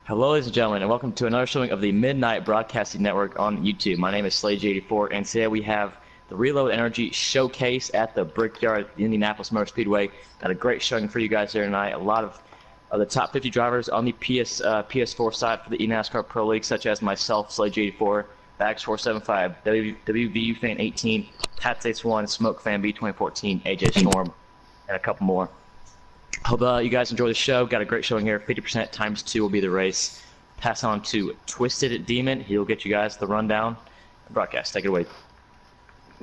Hello, ladies and gentlemen, and welcome to another showing of the Midnight Broadcasting Network on YouTube. My name is Slage84, and today we have the Reload Energy Showcase at the Brickyard at the Indianapolis Motor Speedway. Got a great showing for you guys there tonight. A lot of the top 50 drivers on the PS4 side for the NASCAR Pro League, such as myself, Slage84, Bags475, WVU Fan 18, Pat States 1, Smoke Fan B 2014, AJ Storm, and a couple more. Hope you guys enjoy the show. Got a great showing here. 50% times 2 will be the race. Pass on to Twisted Demon. He'll get you guys the rundown. Broadcast, take it away.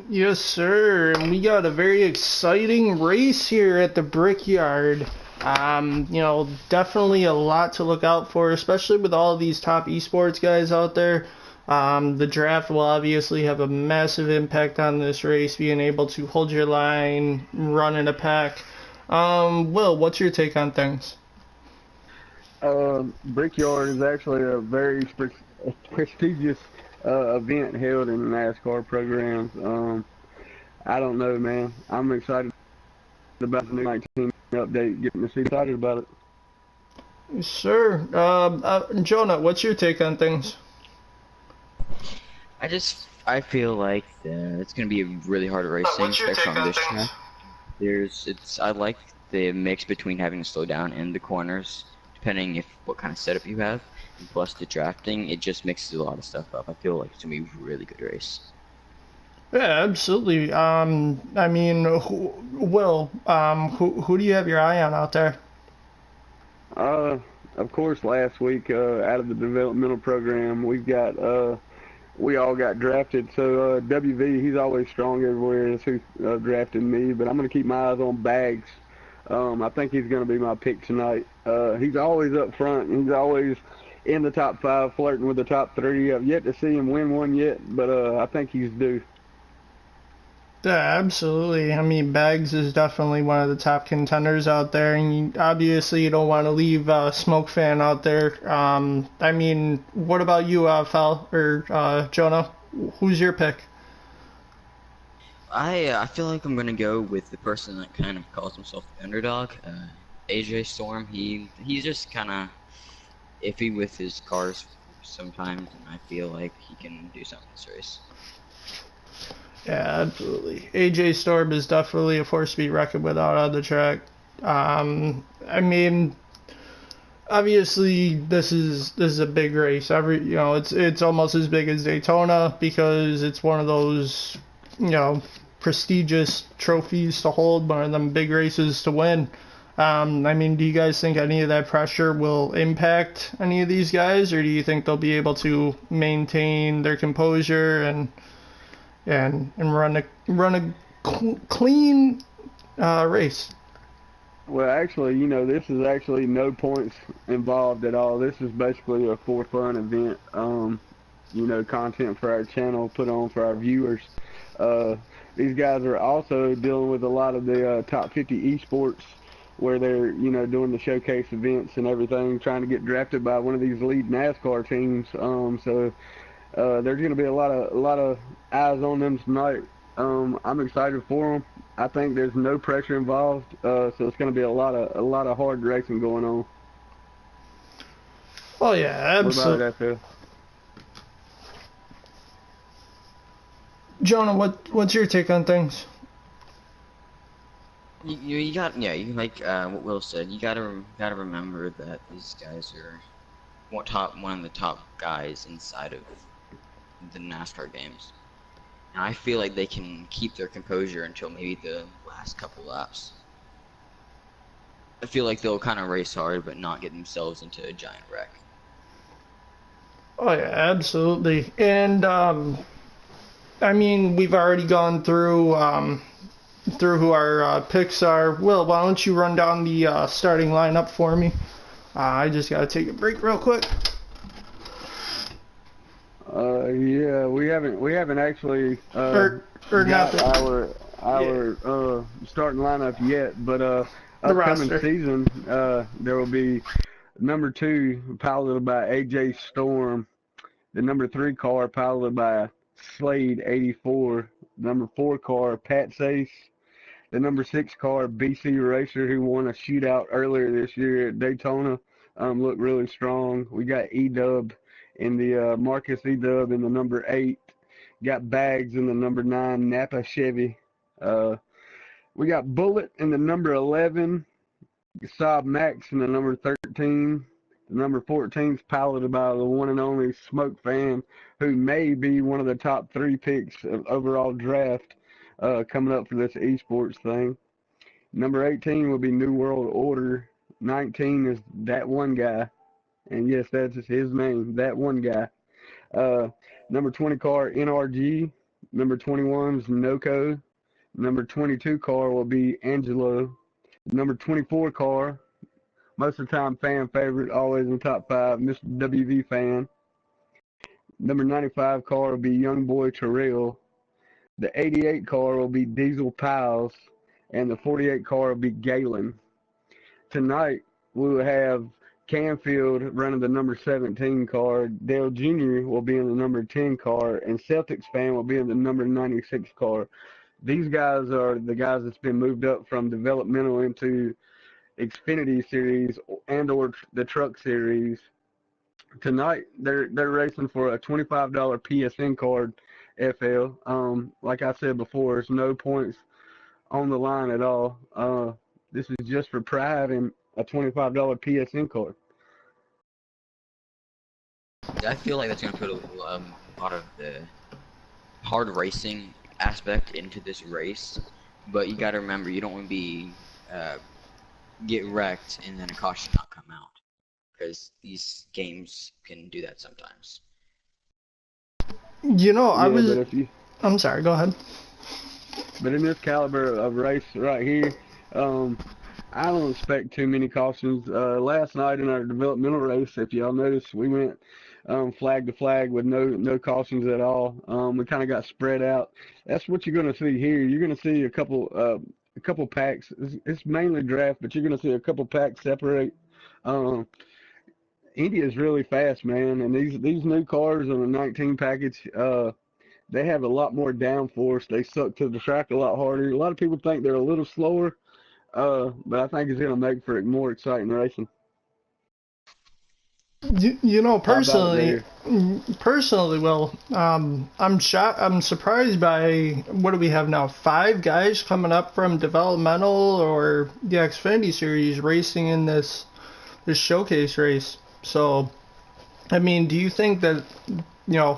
Yes, sir. And we got a very exciting race here at the Brickyard. Definitely a lot to look out for, especially with all of these top esports guys out there. The draft will obviously have a massive impact on this race, being able to hold your line, run in a pack. Will, what's your take on things? Brickyard is actually a very prestigious event held in the NASCAR programs. I don't know, man. I'm excited about the new 19 update, getting to see excited about it. Sure. Jonah, what's your take on things? I feel like it's gonna be really hard racing, especially on this track. I like the mix between having to slow down in the corners, depending what kind of setup you have, and plus the drafting. It just mixes a lot of stuff up. I feel like it's gonna be a really good race. Yeah, absolutely. Will, who do you have your eye on out there? Of course, last week out of the developmental program, we all got drafted. So WV, he's always strong everywhere. That's who drafted me. But I'm going to keep my eyes on Bags. I think he's going to be my pick tonight. He's always up front. He's always in the top 5, flirting with the top 3. I've yet to see him win one yet, but I think he's due. Yeah, absolutely. I mean, Bags is definitely one of the top contenders out there, and obviously you don't want to leave Smoke Fan out there. What about you, Jonah? Who's your pick? I feel like I'm gonna go with the person that kind of calls himself the underdog, AJ Storm. He's just kind of iffy with his cars sometimes, and I feel like he can do something in this race. Yeah, absolutely. AJ Storm is definitely a force to be reckoned with out on the track. Obviously this is a big race. It's almost as big as Daytona because it's one of those, prestigious trophies to hold, one of them big races to win. Do you guys think any of that pressure will impact any of these guys, or do you think they'll be able to maintain their composure and run a clean race? Well, actually, this is actually no points involved at all. This is basically a for fun event. Content for our channel, put on for our viewers. These guys are also dealing with a lot of the top 50 esports where they're, doing the showcase events and everything, trying to get drafted by one of these lead NASCAR teams. There's going to be a lot of eyes on them tonight. I'm excited for them. I think there's no pressure involved, so it's going to be a lot of hard racing going on. Oh yeah, absolutely. What about that, Phil? Jonah, what's your take on things? What Will said. You gotta remember that these guys are one of the top guys inside of the NASCAR games. And I feel like they can keep their composure until maybe the last couple laps. I feel like they'll kind of race hard but not get themselves into a giant wreck. Oh yeah, absolutely. And we've already gone through who our picks are. Will, why don't you run down the starting lineup for me? I just gotta take a break real quick. Yeah, we haven't actually got our starting lineup yet, but upcoming season there will be number 2 piloted by AJ Storm, the number 3 car piloted by Slade 84, number 4 car Pat Sace, the number 6 car BC Racer, who won a shootout earlier this year at Daytona, look really strong. We got E-Dub in the Marcus E-Dub in the number 8. Got Bags in the number 9 Napa Chevy. We got Bullet in the number 11. Saab Max in the number 13. The number 14 is piloted by the one and only Smoke Fan, who may be one of the top 3 picks of overall draft coming up for this esports thing. Number 18 will be New World Order. 19 is That One Guy. And yes, that's his name, That One Guy. Number 20 car, NRG. Number 21 is Noco. Number 22 car will be Angelo. Number 24 car, most of the time fan favorite, always in top 5, Mr. WV Fan. Number 95 car will be Young Boy Terrell. The 88 car will be Diesel Piles. And the 48 car will be Galen. Tonight, we will have Canfield running the number 17 car. Dale Jr. will be in the number 10 car. And Celtics Fan will be in the number 96 car. These guys are the guys that's been moved up from developmental into Xfinity Series and or the Truck Series. Tonight, they're racing for a $25 PSN card, FL. Like I said before, there's no points on the line at all. This is just for pride and a $25 PSN card. I feel like that's going to put a lot of the hard racing aspect into this race, but you got to remember, you don't want to be get wrecked and then a caution not come out, because these games can do that sometimes. You know, I'm sorry, go ahead. But in this caliber of race right here, I don't expect too many cautions. Last night in our developmental race, if y'all noticed, we went flag to flag with no cautions at all. We kind of got spread out. That's what you're going to see here. You're going to see a couple packs. It's mainly draft, but you're going to see a couple packs separate. India is really fast, man, and these new cars on the 19 package, they have a lot more downforce. They suck to the track a lot harder. A lot of people think they're a little slower, but I think it's going to make for more exciting racing. You know, personally, well, I'm shocked. I'm surprised by, what do we have now? 5 guys coming up from developmental or the Xfinity Series racing in this showcase race. So, I mean, do you think that,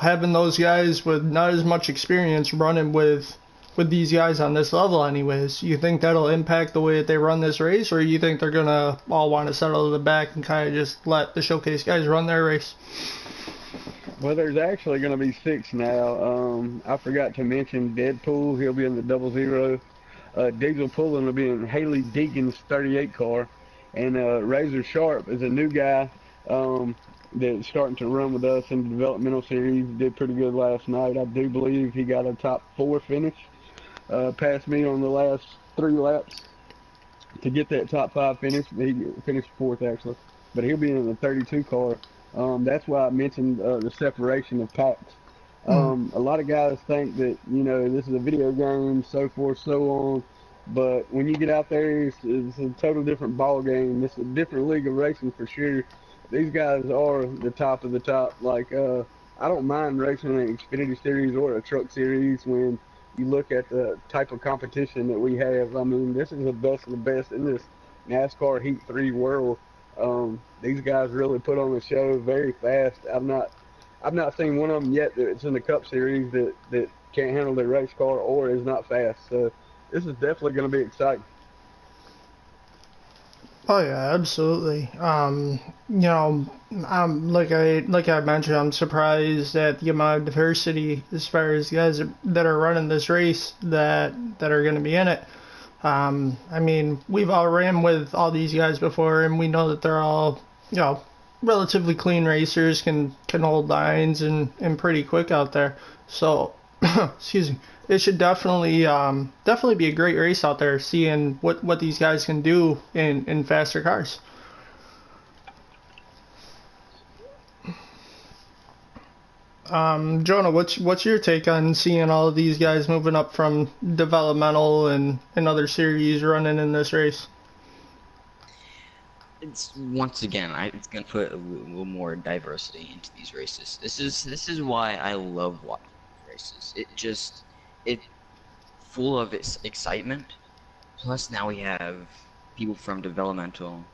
having those guys with not as much experience running with these guys on this level anyways, you think that'll impact the way that they run this race, or you think they're going to all want to settle to the back and kind of just let the showcase guys run their race? Well, there's actually going to be 6 now. I forgot to mention Deadpool. He'll be in the 00. Diesel Pullen will be in Haley Deegan's 38 car. And Razor Sharp is a new guy that's starting to run with us in the developmental series. Did pretty good last night. I do believe he got a top 4 finish. Passed me on the last 3 laps to get that top 5 finish. He finished 4th actually, but he'll be in the 32 car. That's why I mentioned the separation of packs. A lot of guys think that this is a video game, so forth, so on. But when you get out there, it's a total different ball game. It's a different league of racing for sure. These guys are the top of the top. Like I don't mind racing an Xfinity Series or a Truck Series when you look at the type of competition that we have. I mean, this is the best of the best in this NASCAR Heat 3 world. These guys really put on the show very fast. I've not seen one of them yet that's in the Cup Series that can't handle their race car or is not fast. So this is definitely going to be exciting. Oh yeah, absolutely. Like I mentioned, I'm surprised at the amount of diversity as far as guys that are running this race that are going to be in it. I mean, we've all ran with all these guys before, and we know that they're all, relatively clean racers, can hold lines and pretty quick out there. So, excuse me. It should definitely be a great race out there, seeing what these guys can do in faster cars. Jonah, what's your take on seeing all of these guys moving up from developmental and other series running in this race? it's once again, it's gonna put a little more diversity into these races. This is why I love watching races. It full of its excitement. Plus now we have people from developmental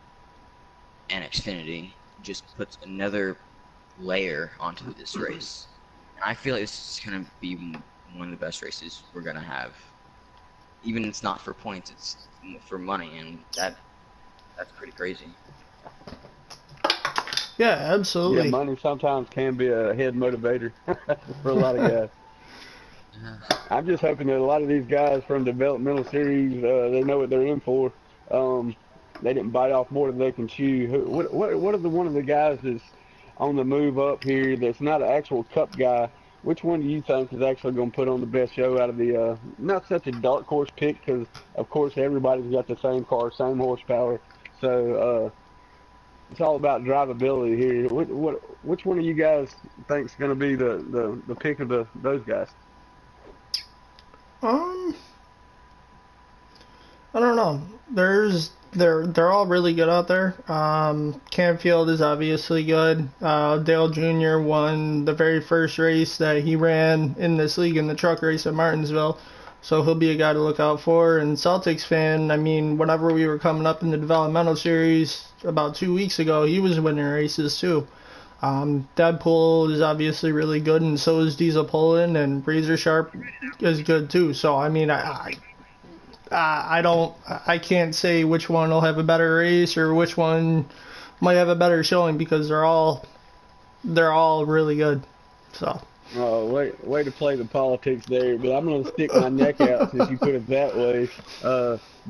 and Xfinity just puts another layer onto this race. And I feel like this is gonna be one of the best races we're gonna have. Even if it's not for points, it's for money, and that's pretty crazy. Yeah, absolutely. Yeah, money sometimes can be a head motivator for a lot of guys. I'm just hoping that a lot of these guys from developmental series, they know what they're in for. They didn't bite off more than they can chew. What are one of the guys that's on the move up here that's not an actual cup guy? Which one do you think is actually going to put on the best show out of the, not such a dark horse pick, because, of course, everybody's got the same car, same horsepower. So, it's all about drivability here. Which one of you guys thinks going to be the pick of those guys? I don't know. They're all really good out there. Canfield is obviously good. Dale Jr. won the very first race that he ran in this league in the truck race at Martinsville, so he'll be a guy to look out for. And Celtics fan, I mean, whenever we were coming up in the developmental series about 2 weeks ago, he was winning races too. Deadpool is obviously really good, and so is Diesel Poland, and Razor Sharp is good too. So I mean, I can't say which one will have a better race or which one might have a better showing, because they're all really good. So. Oh, way to play the politics there, but I'm going to stick my neck out since you put it that way.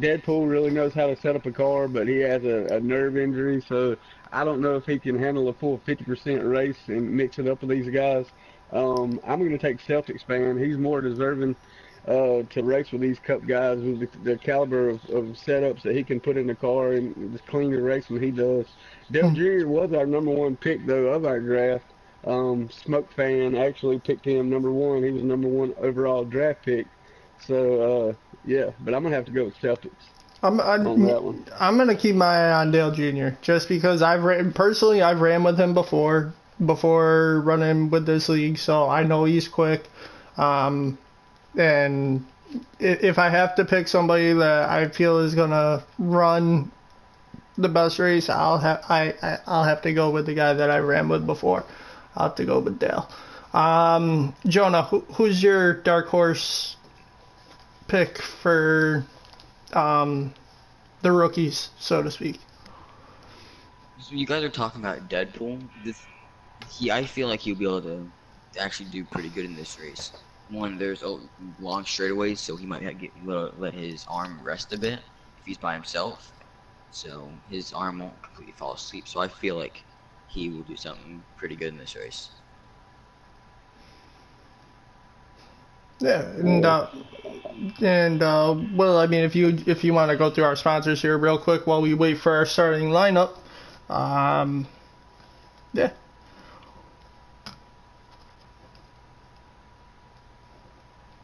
Deadpool really knows how to set up a car, but he has a nerve injury, so I don't know if he can handle a full 50% race and mix it up with these guys. I'm going to take Celtics fan. He's more deserving to race with these cup guys with the caliber of setups that he can put in the car and just clean the race when he does. Dale Jr. was our #1 pick, though, of our draft. Smoke fan actually picked him #1. He was #1 overall draft pick. So, yeah, but I'm going to have to go with Celtics on that one. I'm going to keep my eye on Dale Jr. just because I've ran with him before running with this league, so I know he's quick. And if I have to pick somebody that I feel is going to run the best race, I'll have to go with the guy that I ran with before. I'll have to go with Dale. Jonah, who's your dark horse pick for the rookies, so to speak? So you guys are talking about Deadpool. I feel like he'll be able to actually do pretty good in this race. One, there's long straightaways, so he might let his arm rest a bit if he's by himself. So his arm won't completely fall asleep. So I feel like he will do something pretty good in this race. Yeah, and well, I mean, if you want to go through our sponsors here real quick while we wait for our starting lineup, yeah.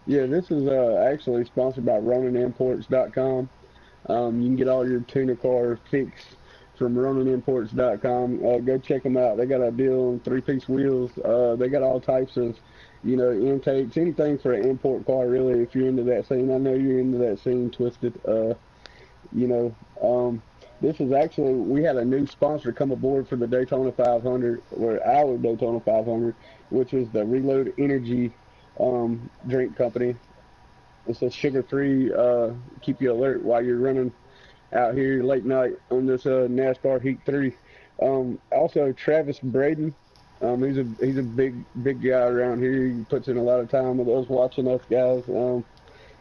Yeah, this is actually sponsored by RoninImports.com. You can get all your tuner car fixed from RoninImports.com. Go check them out. They got a deal on 3-piece wheels. They got all types of, intakes, anything for an import car, really, if you're into that scene. I know you're into that scene, Twisted. This is actually, we had a new sponsor come aboard for the Daytona 500, or our Daytona 500, which is the Reload Energy drink company. It's a sugar-free, keep you alert while you're running out here late night on this NASCAR Heat 3. Also, Travis Braden, he's a big guy around here. He puts in a lot of time with us, watching us guys.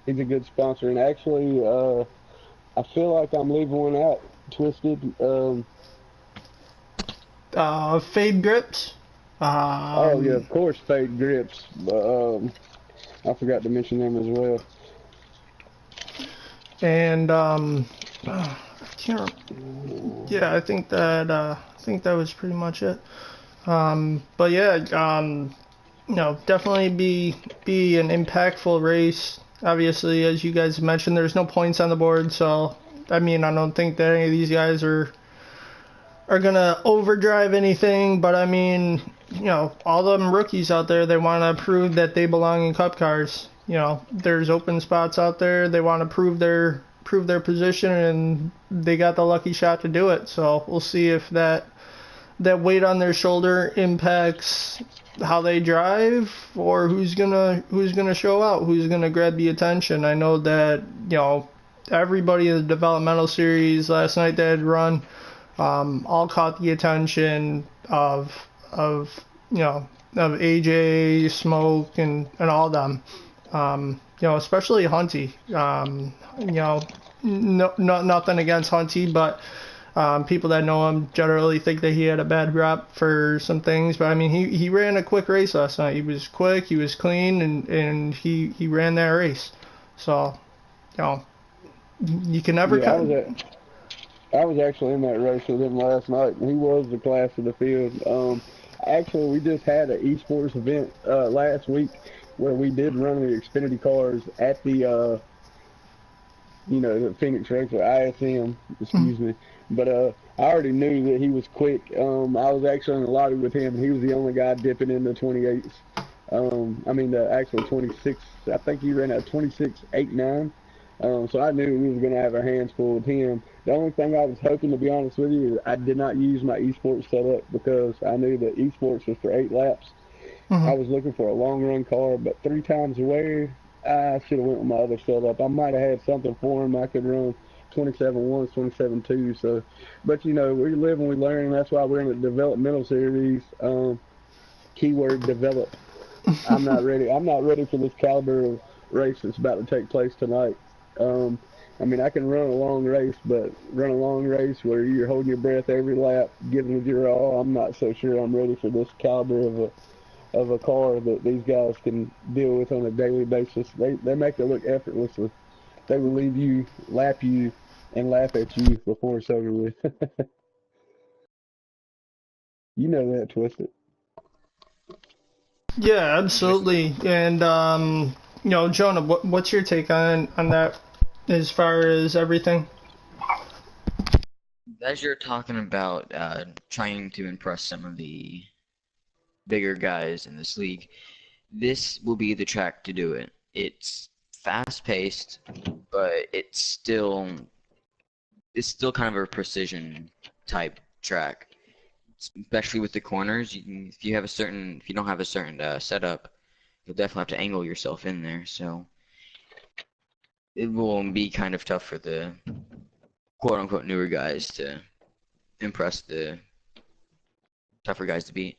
He's a good sponsor, and actually, I feel like I'm leaving one out. Twisted. Fade Grips. Oh yeah, of course, Fade Grips. I forgot to mention them as well. And I can't. Yeah, I think that was pretty much it. But yeah, definitely be an impactful race. Obviously, as you guys mentioned, there's no points on the board, so I mean, I don't think that any of these guys are are gonna overdrive anything, but I mean, you know, all them rookies out there, they want to prove that they belong in Cup cars. You know, there's open spots out there. They want to prove their position, and they got the lucky shot to do it. So we'll see if that weight on their shoulder impacts how they drive, or who's gonna show out, who's gonna grab the attention. I know that, you know, everybody in the developmental series last night that had run, all caught the attention of you know, of AJ, Smoke, and all them. You know, especially Hunty. You know, nothing against Hunty, but people that know him generally think that he had a bad rep for some things. But I mean, he ran a quick race last night. He was quick, he was clean, and he ran that race. So, you know, you can never. Yeah, I was actually in that race with him last night, and he was the class of the field. Actually, we just had an esports event last week where we did run the Xfinity cars at the, you know, the Phoenix race, or ISM, excuse me. But I already knew that he was quick. I was actually in the lobby with him. He was the only guy dipping in the 28s. I mean, the actual 26. I think he ran at 26.89. So I knew we was going to have our hands full with him. The only thing I was hoping, to be honest with you, is I did not use my esports setup because I knew that esports was for 8 laps. I was looking for a long run car, but 3 times away, I should have went with my other setup. I might have had something for him. I could run 27.1s, 27.2s. So, but you know, we live and we learn. That's why we're in the developmental series. Keyword develop. I'm not ready. I'm not ready for this caliber of race that's about to take place tonight. I mean, I can run a long race, but run a long race where you're holding your breath every lap, giving it your all, I'm not so sure I'm ready for this caliber of a car that these guys can deal with on a daily basis. They make it look effortlessly. They will leave you, lap you, and laugh at you before it's over with. You know that, Twisted. Yeah, absolutely. And you know, Jonah, what's your take on that as far as everything? As you're talking about trying to impress some of the bigger guys in this league, this will be the track to do it. It's fast-paced, but it's still kind of a precision type track, especially with the corners. If you don't have a certain setup, you'll definitely have to angle yourself in there. So it will be kind of tough for the quote-unquote newer guys to impress the tougher guys to beat.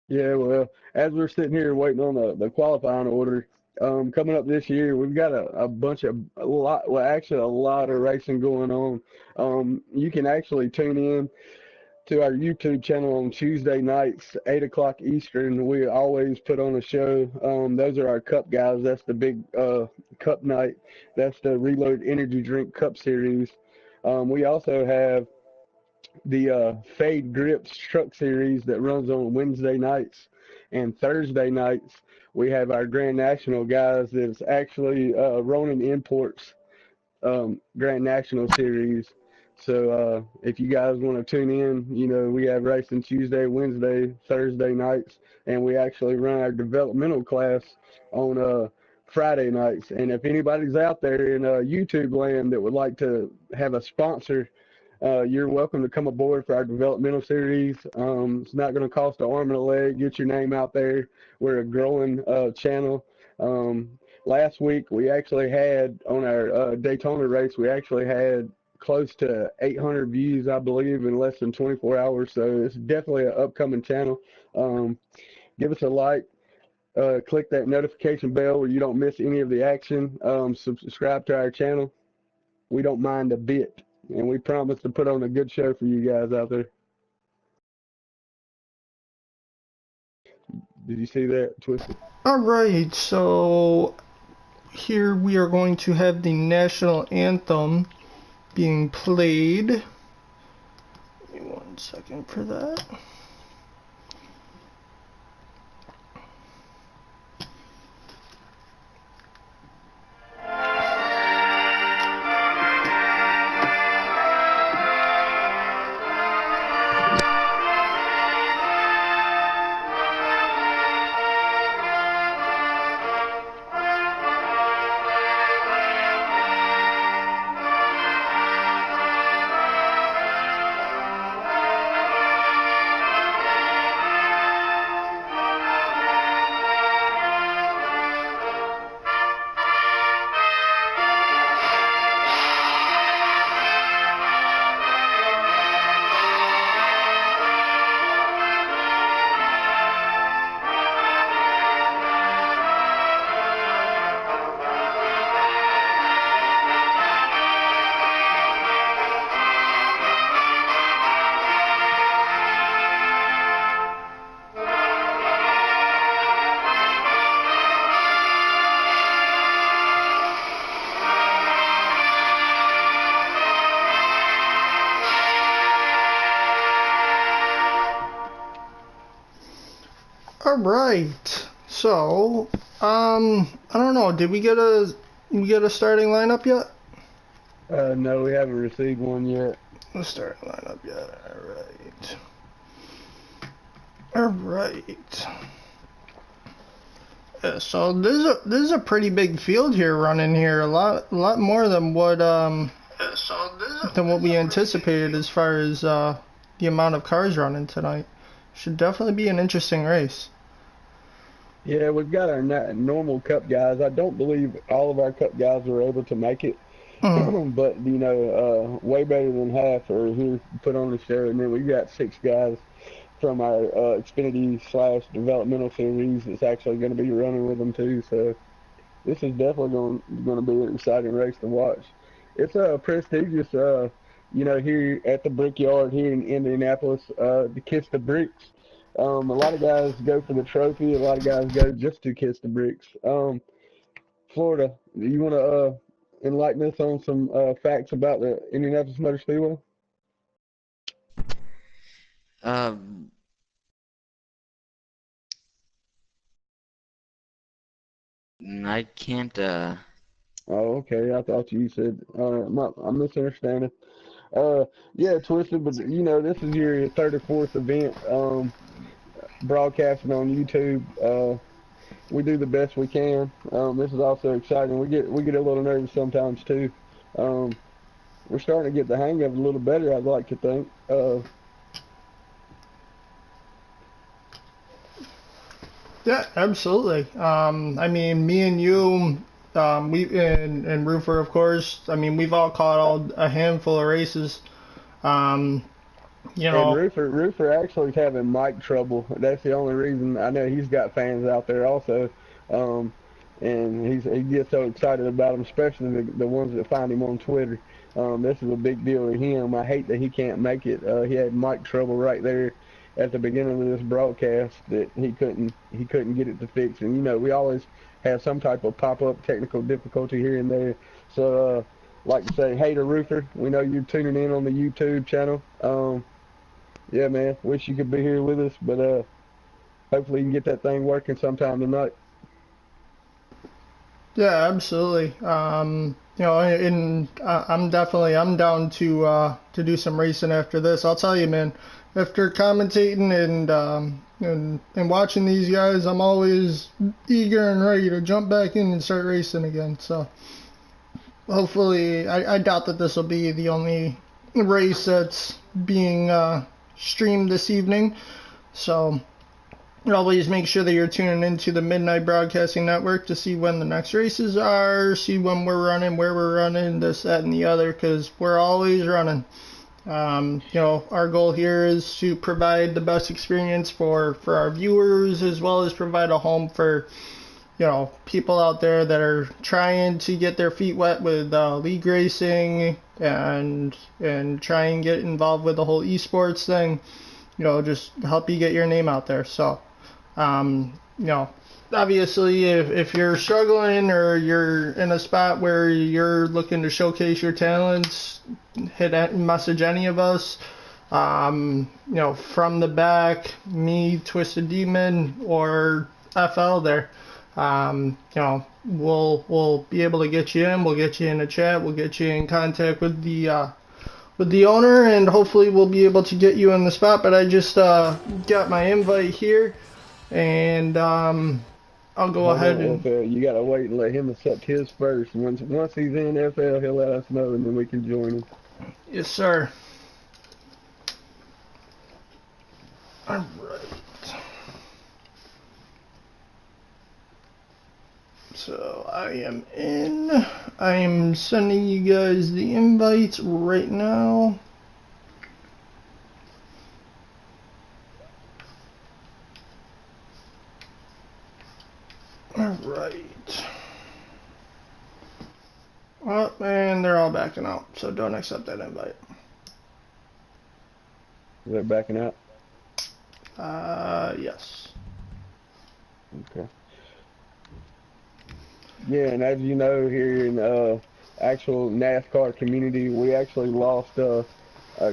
Yeah, well, as we're sitting here waiting on the qualifying order, coming up this year, we've got a lot of racing going on. You can actually tune in to our YouTube channel on Tuesday nights, 8 o'clock Eastern. We always put on a show. Those are our Cup guys. That's the big Cup night. That's the Reload Energy Drink Cup Series. We also have the Fade Grips Truck Series that runs on Wednesday nights and Thursday nights. We have our Grand National guys that's actually Ronin Imports Grand National Series. So if you guys want to tune in, you know, we have racing Tuesday, Wednesday, Thursday nights, and we actually run our developmental class on Friday nights. And if anybody's out there in YouTube land that would like to have a sponsor, you're welcome to come aboard for our developmental series. It's not going to cost an arm and a leg. Get your name out there. We're a growing channel. Last week, we actually had, on our Daytona race, we actually had close to 800 views, I believe, in less than 24 hours. So it's definitely an upcoming channel. Give us a like. Click that notification bell where you don't miss any of the action. Subscribe to our channel. We don't mind a bit. And we promise to put on a good show for you guys out there. Did you see that, Twisted? All right, so here we are going to have the national anthem being played. Give me 1 second for that. All right. So, I don't know. Did we get a starting lineup yet? No, we haven't received one yet. The starting lineup yet. All right. Yeah, so this is a pretty big field here running here. A lot more than what we anticipated as far as the amount of cars running tonight. Should definitely be an interesting race. Yeah, we've got our normal Cup guys. I don't believe all of our Cup guys were able to make it, but you know, way better than half are here to put on the show. And then we've got 6 guys from our Xfinity/developmental series that's actually going to be running with them too. So this is definitely going to be an exciting race to watch. It's a prestigious, you know, here at the Brickyard here in Indianapolis, to kiss the bricks. A lot of guys go for the trophy. A lot of guys go just to kiss the bricks. Florida, do you want to enlighten us on some facts about the Indianapolis Motor Speedway? I can't. Oh, okay. I thought you said. I'm misunderstanding. Yeah, Twisted, but you know, this is your 34th event. Broadcasting on YouTube. We do the best we can. This is also exciting. We get a little nervous sometimes too. We're starting to get the hang of it a little better, I'd like to think. Yeah, absolutely. I mean, me and you, and Roofer, of course. I mean, we've all caught a handful of races. You know, and Roofer actually is having mic trouble. That's the only reason. I know he's got fans out there also, and he gets so excited about them, especially the ones that find him on Twitter. This is a big deal to him. I hate that he can't make it. He had mic trouble right there at the beginning of this broadcast that he couldn't get it to fix. And you know, we always have some type of pop-up technical difficulty here and there. So like to say, hey to Roofer, we know you're tuning in on the YouTube channel. Yeah, man, wish you could be here with us, but hopefully you can get that thing working sometime tonight. yeah, absolutely. You know, and I'm down to do some racing after this. I'll tell you, man. After commentating and watching these guys, I'm always eager and ready to jump back in and start racing again. So hopefully, I doubt that this will be the only race that's being streamed this evening. So always make sure that you're tuning into the Midnight Broadcasting Network to see when the next races are, see when we're running, where we're running, this, that, and the other, because we're always running. You know, our goal here is to provide the best experience for our viewers, as well as provide a home for, you know, people out there that are trying to get their feet wet with league racing and try and get involved with the whole esports thing. You know, just help you get your name out there. So, you know, obviously, if you're struggling or you're in a spot where you're looking to showcase your talents, message any of us. You know, from the back, me, Twisted Demon, or FL there. You know, we'll be able to get you in. We'll get you in a chat. We'll get you in contact with the owner, and hopefully we'll be able to get you in the spot. But I just got my invite here, and I'll go ahead and... You gotta wait and let him accept his first. Once he's in FL, he'll let us know, and then we can join him. Yes, sir. All right. So I am in. I am sending you guys the invites right now. All right. Oh, and they're all backing out, so don't accept that invite. They're backing out? Yes. Okay. Yeah, and as you know, here in actual NASCAR community, we actually lost a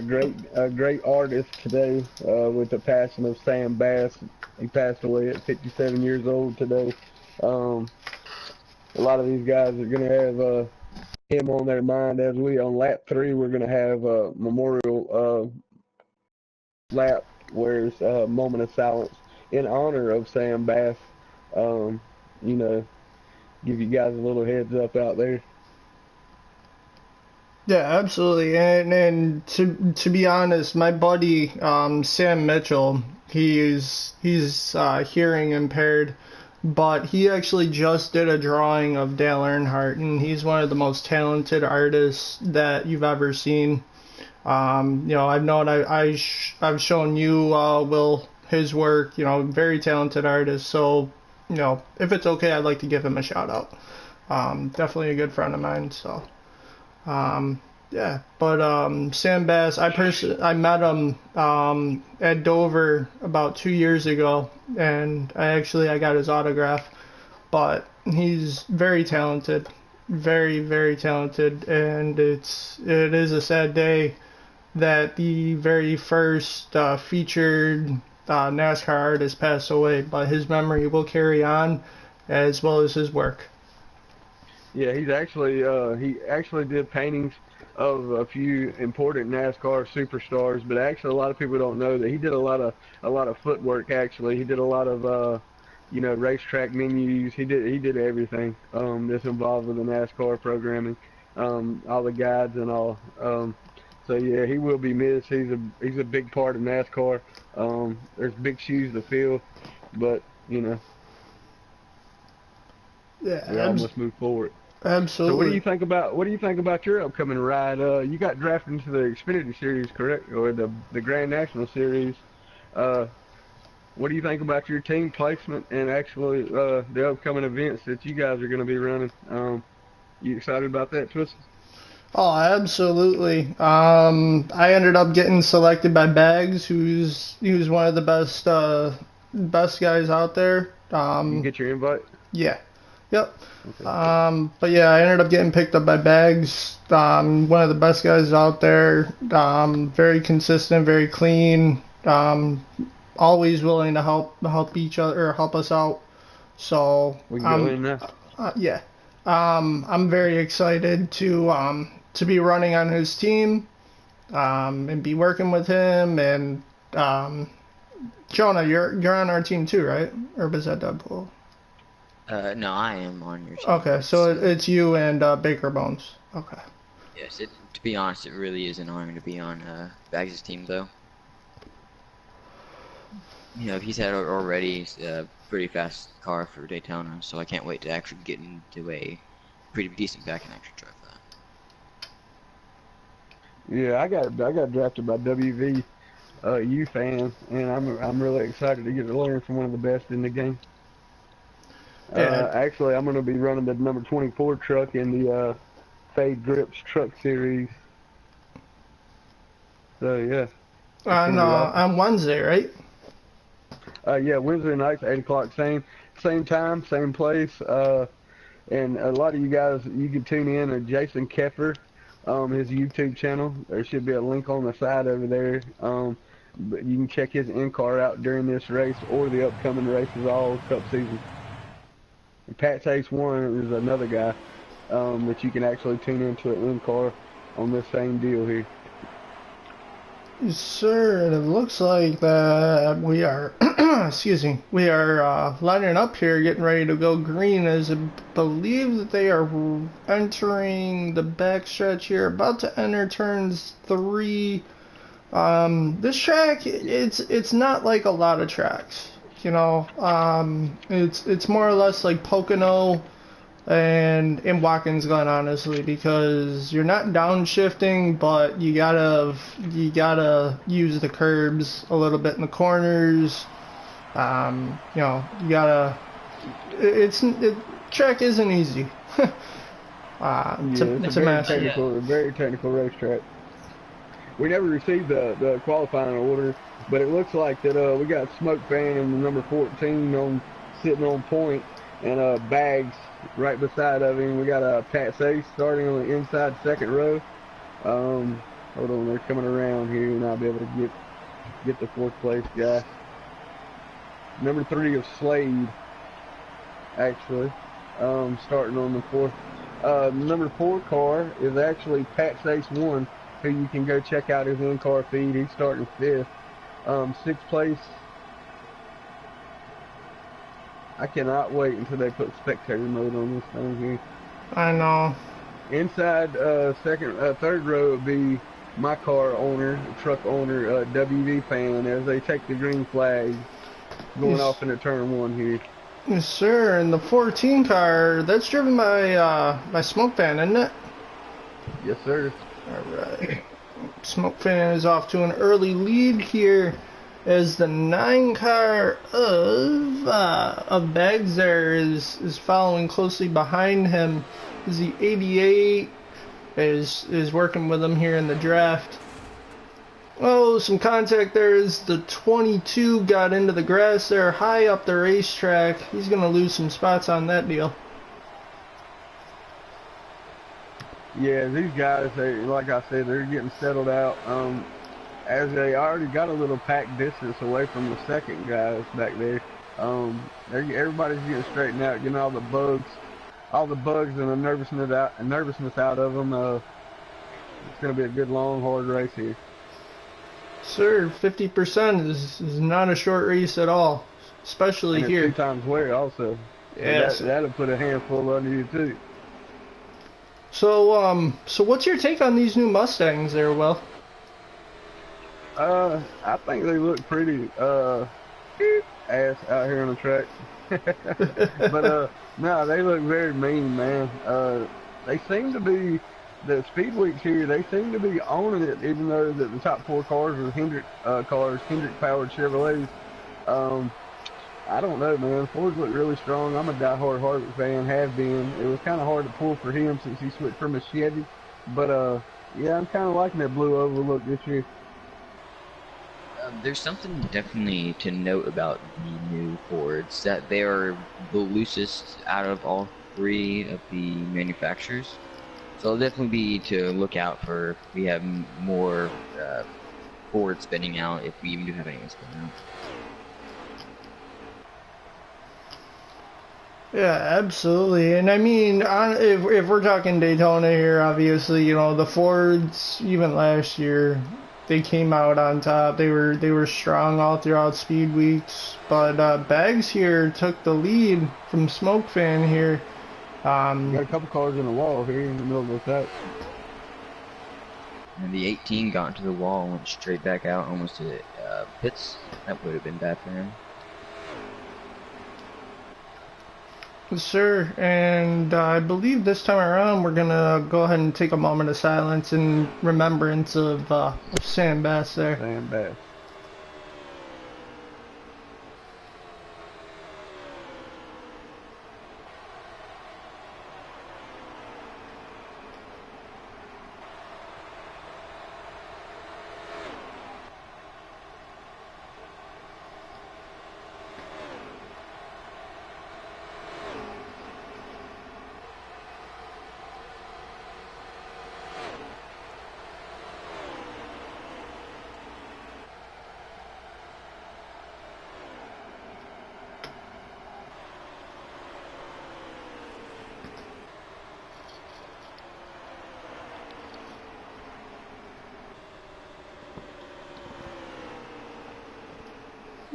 great artist today with the passing of Sam Bass. He passed away at 57 years old today. A lot of these guys are going to have him on their mind. As we on lap 3, we're going to have a memorial lap where it's a moment of silence in honor of Sam Bass. You know, give you guys a little heads up out there. Yeah, absolutely. And to be honest, my buddy Sam Mitchell, he's hearing impaired, but he actually just did a drawing of Dale Earnhardt, and he's one of the most talented artists that you've ever seen. I've known I've shown you Will his work. Very talented artist. So if it's okay, I'd like to give him a shout out. Definitely a good friend of mine. So. Yeah, but Sam Bass, I met him at Dover about 2 years ago, and I got his autograph. But he's very talented, very, very talented, and it is a sad day that the very first featured NASCAR artist passed away, but his memory will carry on, as well as his work. Yeah, he actually did paintings of a few important NASCAR superstars, but actually a lot of people don't know that he did a lot of footwork. Actually, he did a lot of racetrack menus. He did everything that's involved with the NASCAR programming, all the guides and all. So yeah, he will be missed. He's a big part of NASCAR. There's big shoes to fill, but Yeah, we all must move forward. Absolutely. So what do you think about your upcoming ride? You got drafted into the Xfinity Series, correct, or the Grand National Series? What do you think about your team placement and actually the upcoming events that you guys are going to be running? You excited about that, Twisted? Oh, absolutely. I ended up getting selected by Bags, who's one of the best guys out there. You get your invite? Yeah. Yep. Okay. But yeah, I ended up getting picked up by Bags. One of the best guys out there. Very consistent, very clean. Always willing to help each other or help us out. So we can go in now. Yeah. I'm very excited to be running on his team, and be working with him. And Jonah, you're on our team too, right? Or was that Deadpool? No, I am on your team. Okay, so it's you and Baker Bones. Okay. Yes, to be honest, it really is an honor to be on Bags' team, though. He's had already a pretty fast car for Daytona, so I can't wait to actually get into a pretty decent back and actually drive that. Yeah, I got drafted by WV U fan, and I'm really excited to get to learn from one of the best in the game. Yeah. Actually, I'm going to be running the number 24 truck in the Fade Grips Truck Series. So yeah. On Wednesday, right? Yeah, Wednesday nights, 8 o'clock, same time, same place. And a lot of you guys, you can tune in to Jason Keffer, his YouTube channel. There should be a link on the side over there. But you can check his in-car out during this race or the upcoming races all Cup season. And Pat Chase 1 is another guy that you can actually tune into an in-car on this same deal here. Sir, it looks like that we are, we are lining up here, getting ready to go green, as I believe that they are entering the backstretch here, about to enter turns 3. This track, it's not like a lot of tracks, it's more or less like Pocono and Watkins Glen, honestly, because you're not downshifting, but you gotta use the curbs a little bit in the corners. Track isn't easy. It's a very technical racetrack. We never received the qualifying order, but it looks like that we got Smoke Fan and the number 14 sitting on point, and Bags right beside of him. We got Pat Chase starting on the inside second row. Hold on, they're coming around here, and I'll be able to get the fourth place guy. number 3 of Slade, actually, starting on the 4th. Number 4 car is actually Pat's Ace 1, who you can go check out his in-car feed. He's starting 5th. 6th place. I cannot wait until they put spectator mode on this thing here. I know. Inside third row would be my car owner, truck owner, WV fan, as they take the green flag going off into turn 1 here. Yes, sir. And the 14 car, that's driven by Smoke Fan, isn't it? Yes, sir. All right. Smoke Fan is off to an early lead here, as the 9 car of Bags there is following closely behind him. As the 88 is working with him here in the draft. Oh, some contact there as the 22 got into the grass there, high up the racetrack. He's going to lose some spots on that deal. Yeah, these guys, like I said, they're getting settled out. As they already got a little pack distance away from the second guys back there. Everybody's getting straightened out, getting all the bugs and the nervousness out of them. It's going to be a good, long, hard race here. Sir, 50% is not a short race at all, especially and here. 2 times wear also. Yes. So that'll put a handful under you too. So what's your take on these new Mustangs there, Will? I think they look pretty ass out here on the track. But no, they look very mean, man. They seem to be, the speed weeks here, they seem to be owning it, even though that the top 4 cars are Hendrick cars, Hendrick powered Chevrolets. I don't know, man. Fords look really strong. I'm a diehard Harvick fan, have been. It was kind of hard to pull for him since he switched from a Chevy. But yeah, I'm kind of liking that blue oval look this year. There's something definitely to note about the new Fords, that they are the loosest out of all 3 of the manufacturers. So it'll definitely be to look out for if we have more Ford spinning out, if we even do have any spinning out. Yeah, absolutely. And I mean, if we're talking Daytona here, obviously, you know, the Fords, even last year, they came out on top. They were strong all throughout speed weeks. But Bags here took the lead from Smoke Fan here. Got a couple cars in the wall here in the middle of the track. And the 18 got into the wall and went straight back out almost to the pits. That would have been bad for him. Sir, and I believe this time around we're gonna go ahead and take a moment of silence in remembrance of Sam Bass there. Sam Bass.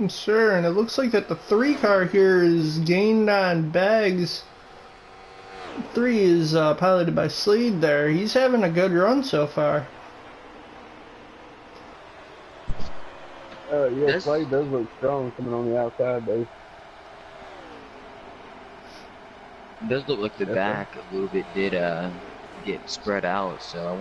Sure, and it looks like that the 3 car here is gained on Bags. 3 is piloted by Slade there. He's having a good run so far. Yeah, Slade does look strong coming on the outside, though. It does look like the back a little bit did get spread out, so I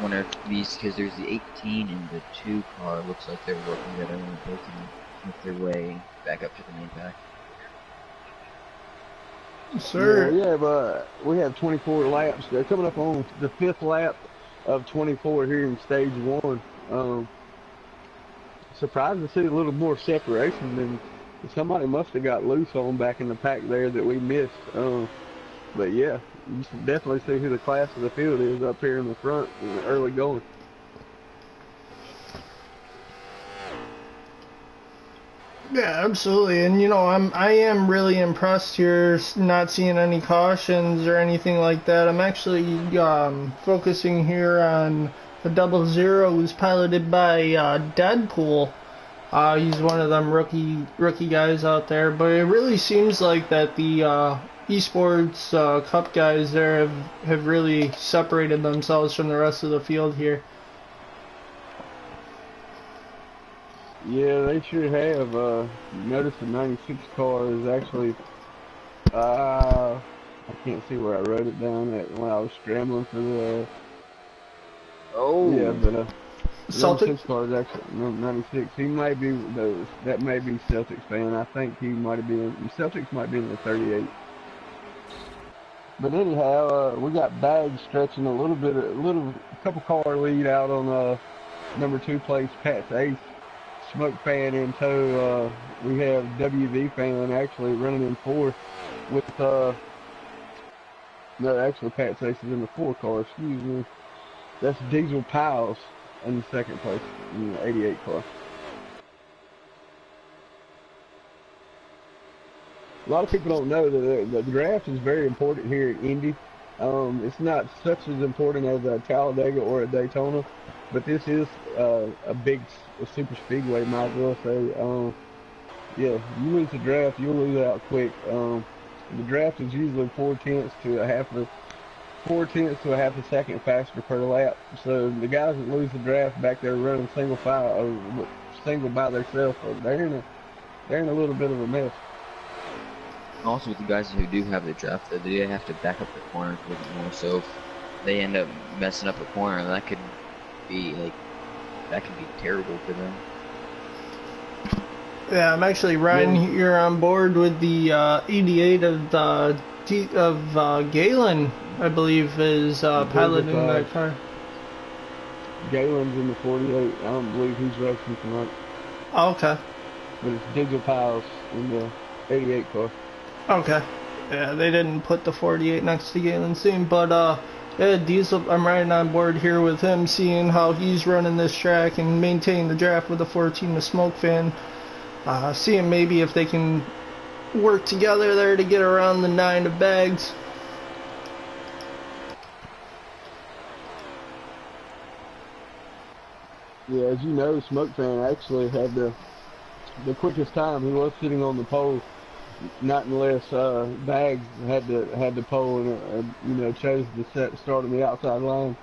wonder if these, because there's the 18 and the 2 car, looks like they're working together and both can make their way back up to the main pack. Sir. Yeah, but we have 24 laps. They're coming up on the 5th lap of 24 here in stage 1. Surprised to see a little more separation than somebody must have got loose on back in the pack there that we missed. But yeah, you can definitely see who the class of the field is up here in the front in the early going. Yeah, absolutely. And I am really impressed here, not seeing any cautions or anything like that. I'm actually focusing here on the 00 who's piloted by Deadpool. He's one of them rookie guys out there, but it really seems like that the esports cup guys there have really separated themselves from the rest of the field here. Yeah, they sure have. Notice the 96 car is actually, I can't see where I wrote it down at when I was scrambling for the, yeah, but the 96 car is actually 96. He might be, that may be Celtics fan. I think he might have been, Celtics might be in the 38. But anyhow, we got Bags stretching a couple car lead out on number 2 place, Pat's Ace. Smoke fan in tow. We have WV fan actually running in 4th with no, actually Pat Ace is in the 4 car, excuse me. That's Diesel Pals in the 2nd place in the 88 car. A lot of people don't know that the draft is very important here at Indy. It's not such as important as a Talladega or a Daytona, but this is a super speedway, might as well say. Yeah, you lose the draft, you'll lose out quick. The draft is usually 4/10 to a half a second faster per lap. So the guys that lose the draft back there running single file or single by themselves, they're in a little bit of a mess. Also, with the guys who do have the draft, though, they have to back up the corners a little more. So if they end up messing up a corner, that could be terrible for them. Yeah, I'm actually riding here on board with the 88 of Galen, I believe, is piloting that car. Galen's in the 48. I don't believe he's racing tonight. Oh, okay. But it's Digital Piles in the 88 car. Okay. Yeah, they didn't put the 48 next to Galen's team, but yeah, Diesel, I'm riding on board here with him, seeing how he's running this track and maintaining the draft with the 14 to Smoke fan. Seeing maybe if they can work together there to get around the 9 to Bags. Yeah, as you know, Smoke fan actually had the quickest time. He was sitting on the pole, not unless Bags had the pole and chose to start on the outside line.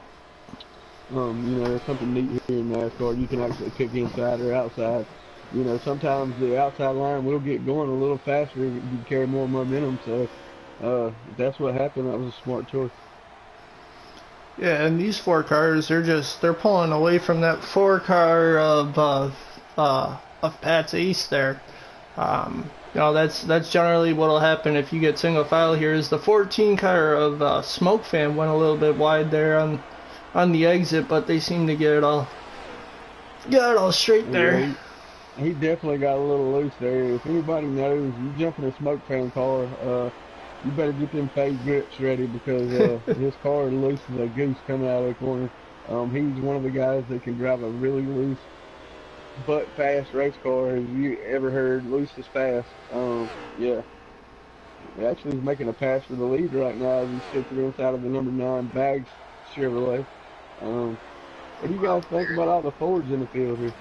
There's something neat here in NASCAR. You can actually pick inside or outside. Sometimes the outside line will get going a little faster if you carry more momentum. So that's what happened. That was a smart choice. Yeah, and these 4 cars, they're pulling away from that 4 car of Pat's Ace there. That's generally what'll happen if you get single file here. Is the 14 car of Smoke fan went a little bit wide there on the exit, but they seem to get it all straight there. Yeah, he definitely got a little loose there. If anybody knows, you jump in a Smoke fan car, you better get them fade grips ready because his car is loose as a goose coming out of the corner. He's one of the guys that can drive a really loose but fast race car. Have you ever heard loose is fast? Yeah. Actually, he's making a pass for the lead right now as he sits inside of the number 9 Bags Chevrolet. What do you guys think about all the Fords in the field here?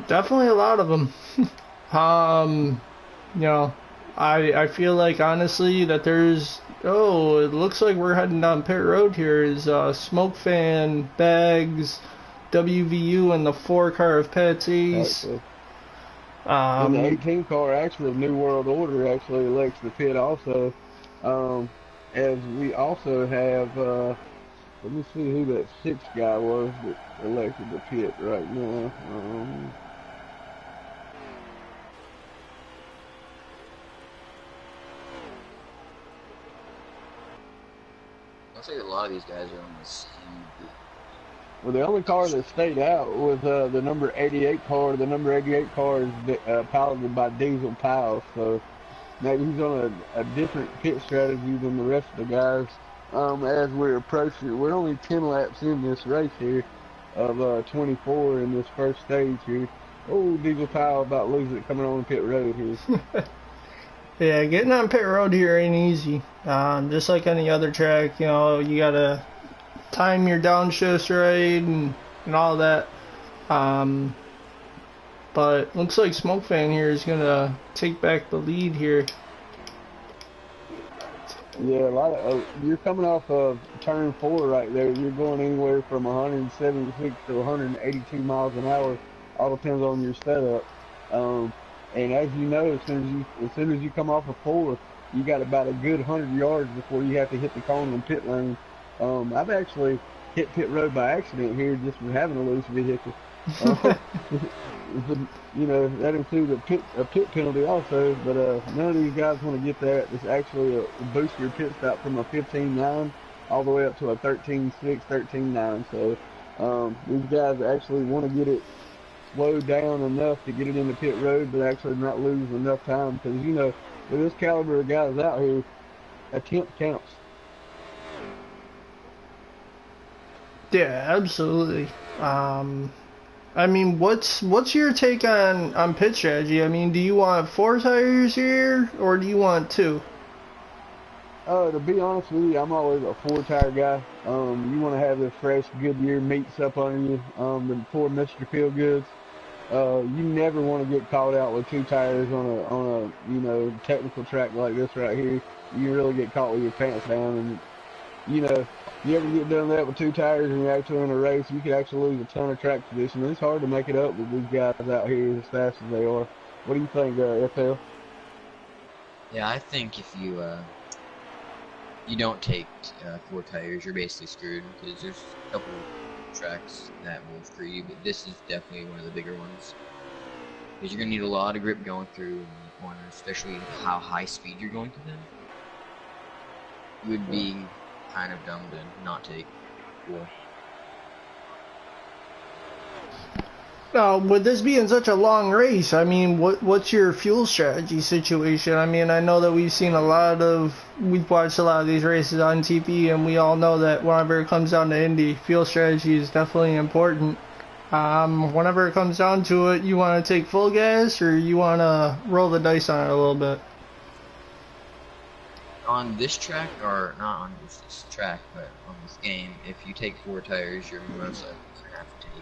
Definitely a lot of them. I feel like honestly that it looks like we're heading down pit road here. Is Smoke fan, Bags, WVU, and the 4 car of Pat's Ace. And the 18 car, actually, New World Order actually elects the pit also. As we also have, let me see who that 6th guy was that elected the pit right now. I'll say a lot of these guys are on the same. Well, the only car that stayed out was the number 88 car. The number 88 car is piloted by Diesel Pals, so maybe he's on a different pit strategy than the rest of the guys. As we're approaching, we're only 10 laps in this race here of 24 in this first stage here. Oh, Diesel Powell about losing it coming on pit road here. Yeah, getting on pit road here ain't easy. Just like any other track, you know, you gotta time your downshifts right and all that. But looks like Smoke Fan here is gonna take back the lead here. Yeah, a lot of you're coming off of turn 4 right there. You're going anywhere from 176 to 182 miles an hour. All depends on your setup. And as you know, as soon as you come off of 4, you got about a good 100 yards before you have to hit the cone and pit lane. I've actually hit pit road by accident here just from having a loose vehicle. You know, that includes a pit penalty also, but none of these guys want to get that. It's actually a boost your pit stop from a 15.9 all the way up to a 13.6, 13.9. So these guys actually want to get it slowed down enough to get it into pit road, but actually not lose enough time, because, you know, with this caliber of guys out here, a tenth counts. Yeah, absolutely. I mean, what's your take on pit strategy? I mean, do you want 4 tires here, or do you want 2? To be honest with you, I'm always a 4-tire guy. You want to have the fresh Goodyear meats up on you, the 4 Mr. Feel Goods. You never want to get caught out with 2 tires on a you know, technical track like this right here. You really get caught with your pants down, and you know, you ever get done that with 2 tires and you're actually in a race, you could actually lose a ton of track position. It's hard to make it up with these guys out here as fast as they are. What do you think, FL? Yeah, I think if you you don't take 4 tires, you're basically screwed, because there's a couple tracks that will screw you, but this is definitely one of the bigger ones, because you're gonna need a lot of grip going through the corners, especially how high speed you're going through them. It would be kind of dumb to not take 4. Now, with this being such a long race, I mean, what's your fuel strategy situation? I mean, I know that we've watched a lot of these races on TV, and we all know that whenever it comes down to Indy, fuel strategy is definitely important. Whenever it comes down to it, you want to take full gas, or you want to roll the dice on it a little bit? On this track, or not on this track, but on this game, if you take 4 tires, you're most likely going to have to take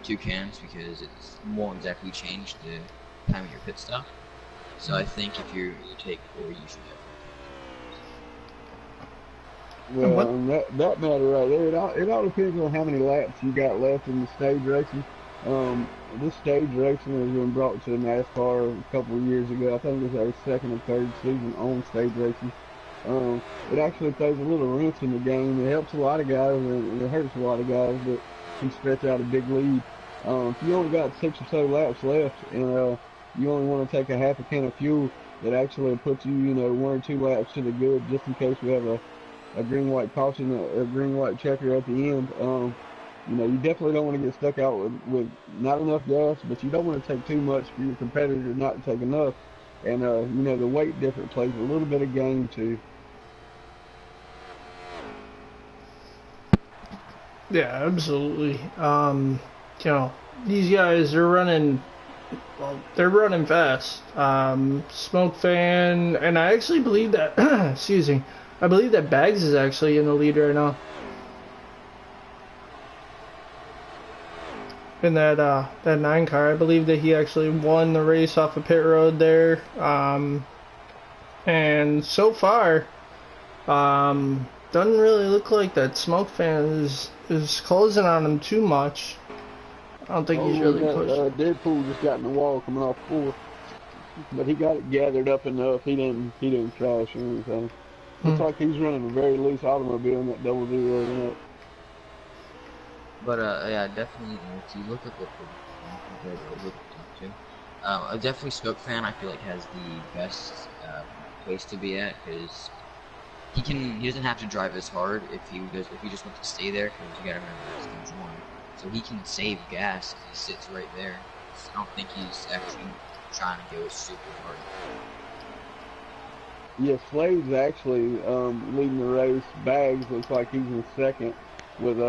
2 cans, because it won't exactly change the time of your pit stop. So I think if you take 4, you should have. Well, on that matter right there, it all depends on how many laps you got left in the stage racing. This stage racing has been brought to NASCAR a couple of years ago. I think it was our 2nd or 3rd season on stage racing. It actually throws a little wrench in the game. It helps a lot of guys, and it hurts a lot of guys, but can stretch out a big lead. If you only got 6 or so laps left, and you only want to take a half a can of fuel, that actually puts you, you know, 1 or 2 laps to the good, just in case we have a green-white caution, a green-white checker at the end. You know, you definitely don't want to get stuck out with not enough gas, but you don't want to take too much for your competitor not to take enough. And, you know, the weight difference plays a little bit of game, too. Yeah, absolutely. You know, these guys are running, well, they're running fast. Smoke Fan, and I actually believe that, excuse me, I believe that Bags is actually in the lead right now. In that 9 car, I believe that he actually won the race off of pit road there. And so far, doesn't really look like that Smoke Fan is closing on him too much. I don't think he's really pushing. Deadpool just got in the wall coming off 4, but he got it gathered up enough. He didn't crash or anything. Looks like he's running a very loose automobile in that double zero up. But yeah, definitely. If you look at the top 2, definitely Smoke Fan, I feel like, has the best place to be at, because he doesn't have to drive as hard if he just wants to stay there, because you gotta remember it's stage 1, so he can save gas if he sits right there. So I don't think he's actually trying to go super hard. Yeah, Slade's actually leading the race. Bags looks like he's in 2nd with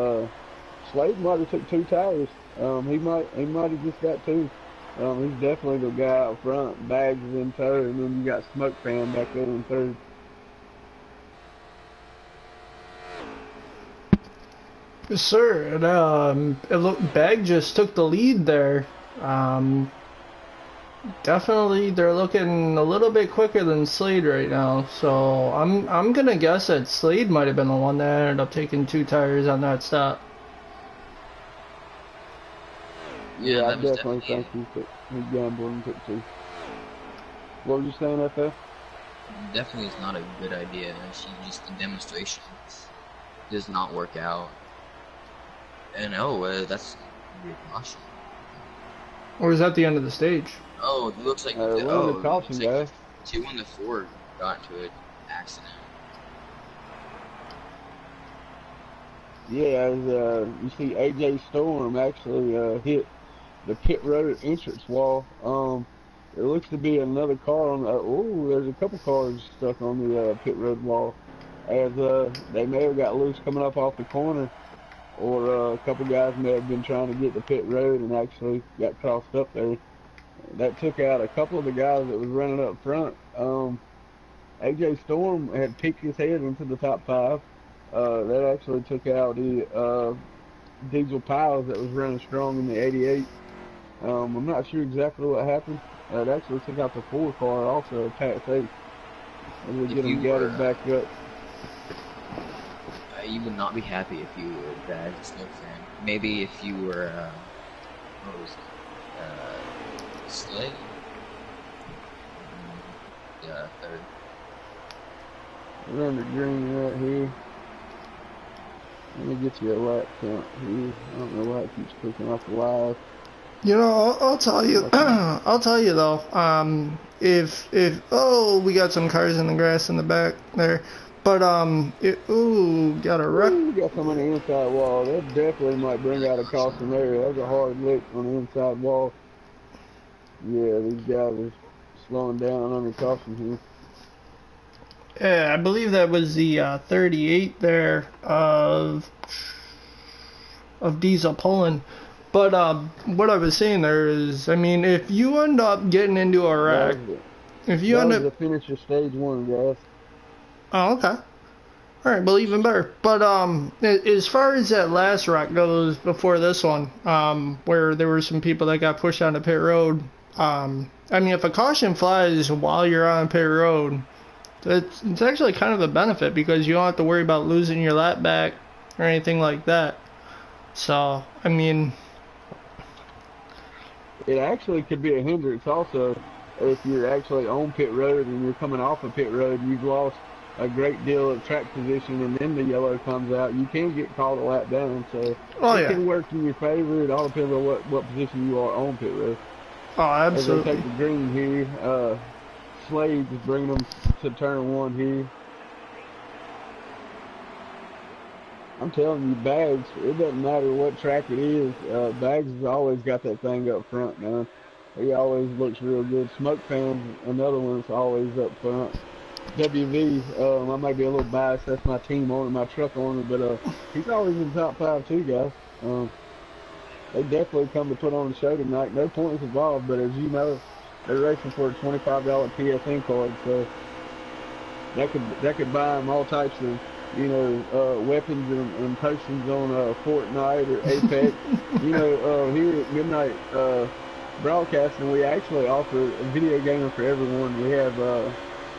Slade might have took 2 tires. He might have just got 2. He's definitely the guy out front. Bags is in third, and then you got Smoke Fan back there in third. Yes, sir. And it looked Bag just took the lead there. Definitely, they're looking a little bit quicker than Slade right now. So I'm gonna guess that Slade might have been the one that ended up taking 2 tires on that stop. Yeah, I that was definitely think he gambled and took 2. What were you saying, FF? definitely is not a good idea. She just the demonstration does not work out. And that's a caution. Or is that the end of the stage? Oh, it looks like One of the caution, guys. 2 on the 4 got into an accident. Yeah, you see AJ Storm actually hit the pit road entrance wall. There looks to be another car on there's a couple cars stuck on the pit road wall, as they may have got loose coming up off the corner, or a couple guys may have been trying to get the pit road and actually got crossed up there. That took out a couple of the guys that was running up front. AJ Storm had peeked his head into the top 5. That actually took out the Diesel Piles that was running strong in the 88. I'm not sure exactly what happened. It actually took out the 4 car also, Pat Safe. And we get them gathered back up. You would not be happy if you were a bad Smoke Fan. Maybe if you were, what was it? Slade? Yeah, 3rd. We're under green right here. Let me get you a lap count here. I don't know why it keeps clicking off the live. You know, I'll tell you. I'll tell you though. If we got some cars in the grass in the back there, but got a wreck. We got some on the inside wall. That definitely might bring out a caution there. That was a hard lick on the inside wall. Yeah, these guys are slowing down under caution here. Yeah, I believe that was the 38 there of Diesel pulling. But what I was saying there is, I mean, if you end up getting into a wreck, if you end up the finish of stage 1, guys. Oh, okay. All right, well, even better. But as far as that last wreck goes before this one, where there were some people that got pushed onto pit road, I mean, if a caution flies while you're on pit road, it's actually kind of a benefit because you don't have to worry about losing your lap back or anything like that. So, I mean, it actually could be a hindrance also if you're actually on pit road and you're coming off of pit road and you've lost a great deal of track position and then the yellow comes out, you can get called a lap down. So it can work in your favor. It all depends on what position you are on pit road. Oh, absolutely. As they take the green here, Slade is bringing them to turn 1 here. I'm telling you, Bags, it doesn't matter what track it is. Bags has always got that thing up front, man. He always looks real good. Smoke Fan's another one that's always up front. WV, I might be a little biased. That's my team owner, my truck owner, but he's always in the top 5 too, guys. They definitely come to put on the show tonight. No points involved, but as you know, they're racing for a $25 PSN card, so that could buy them all types of, weapons and potions on Fortnite or Apex. Here at Midnight Broadcasting, we actually offer a video game for everyone. We have,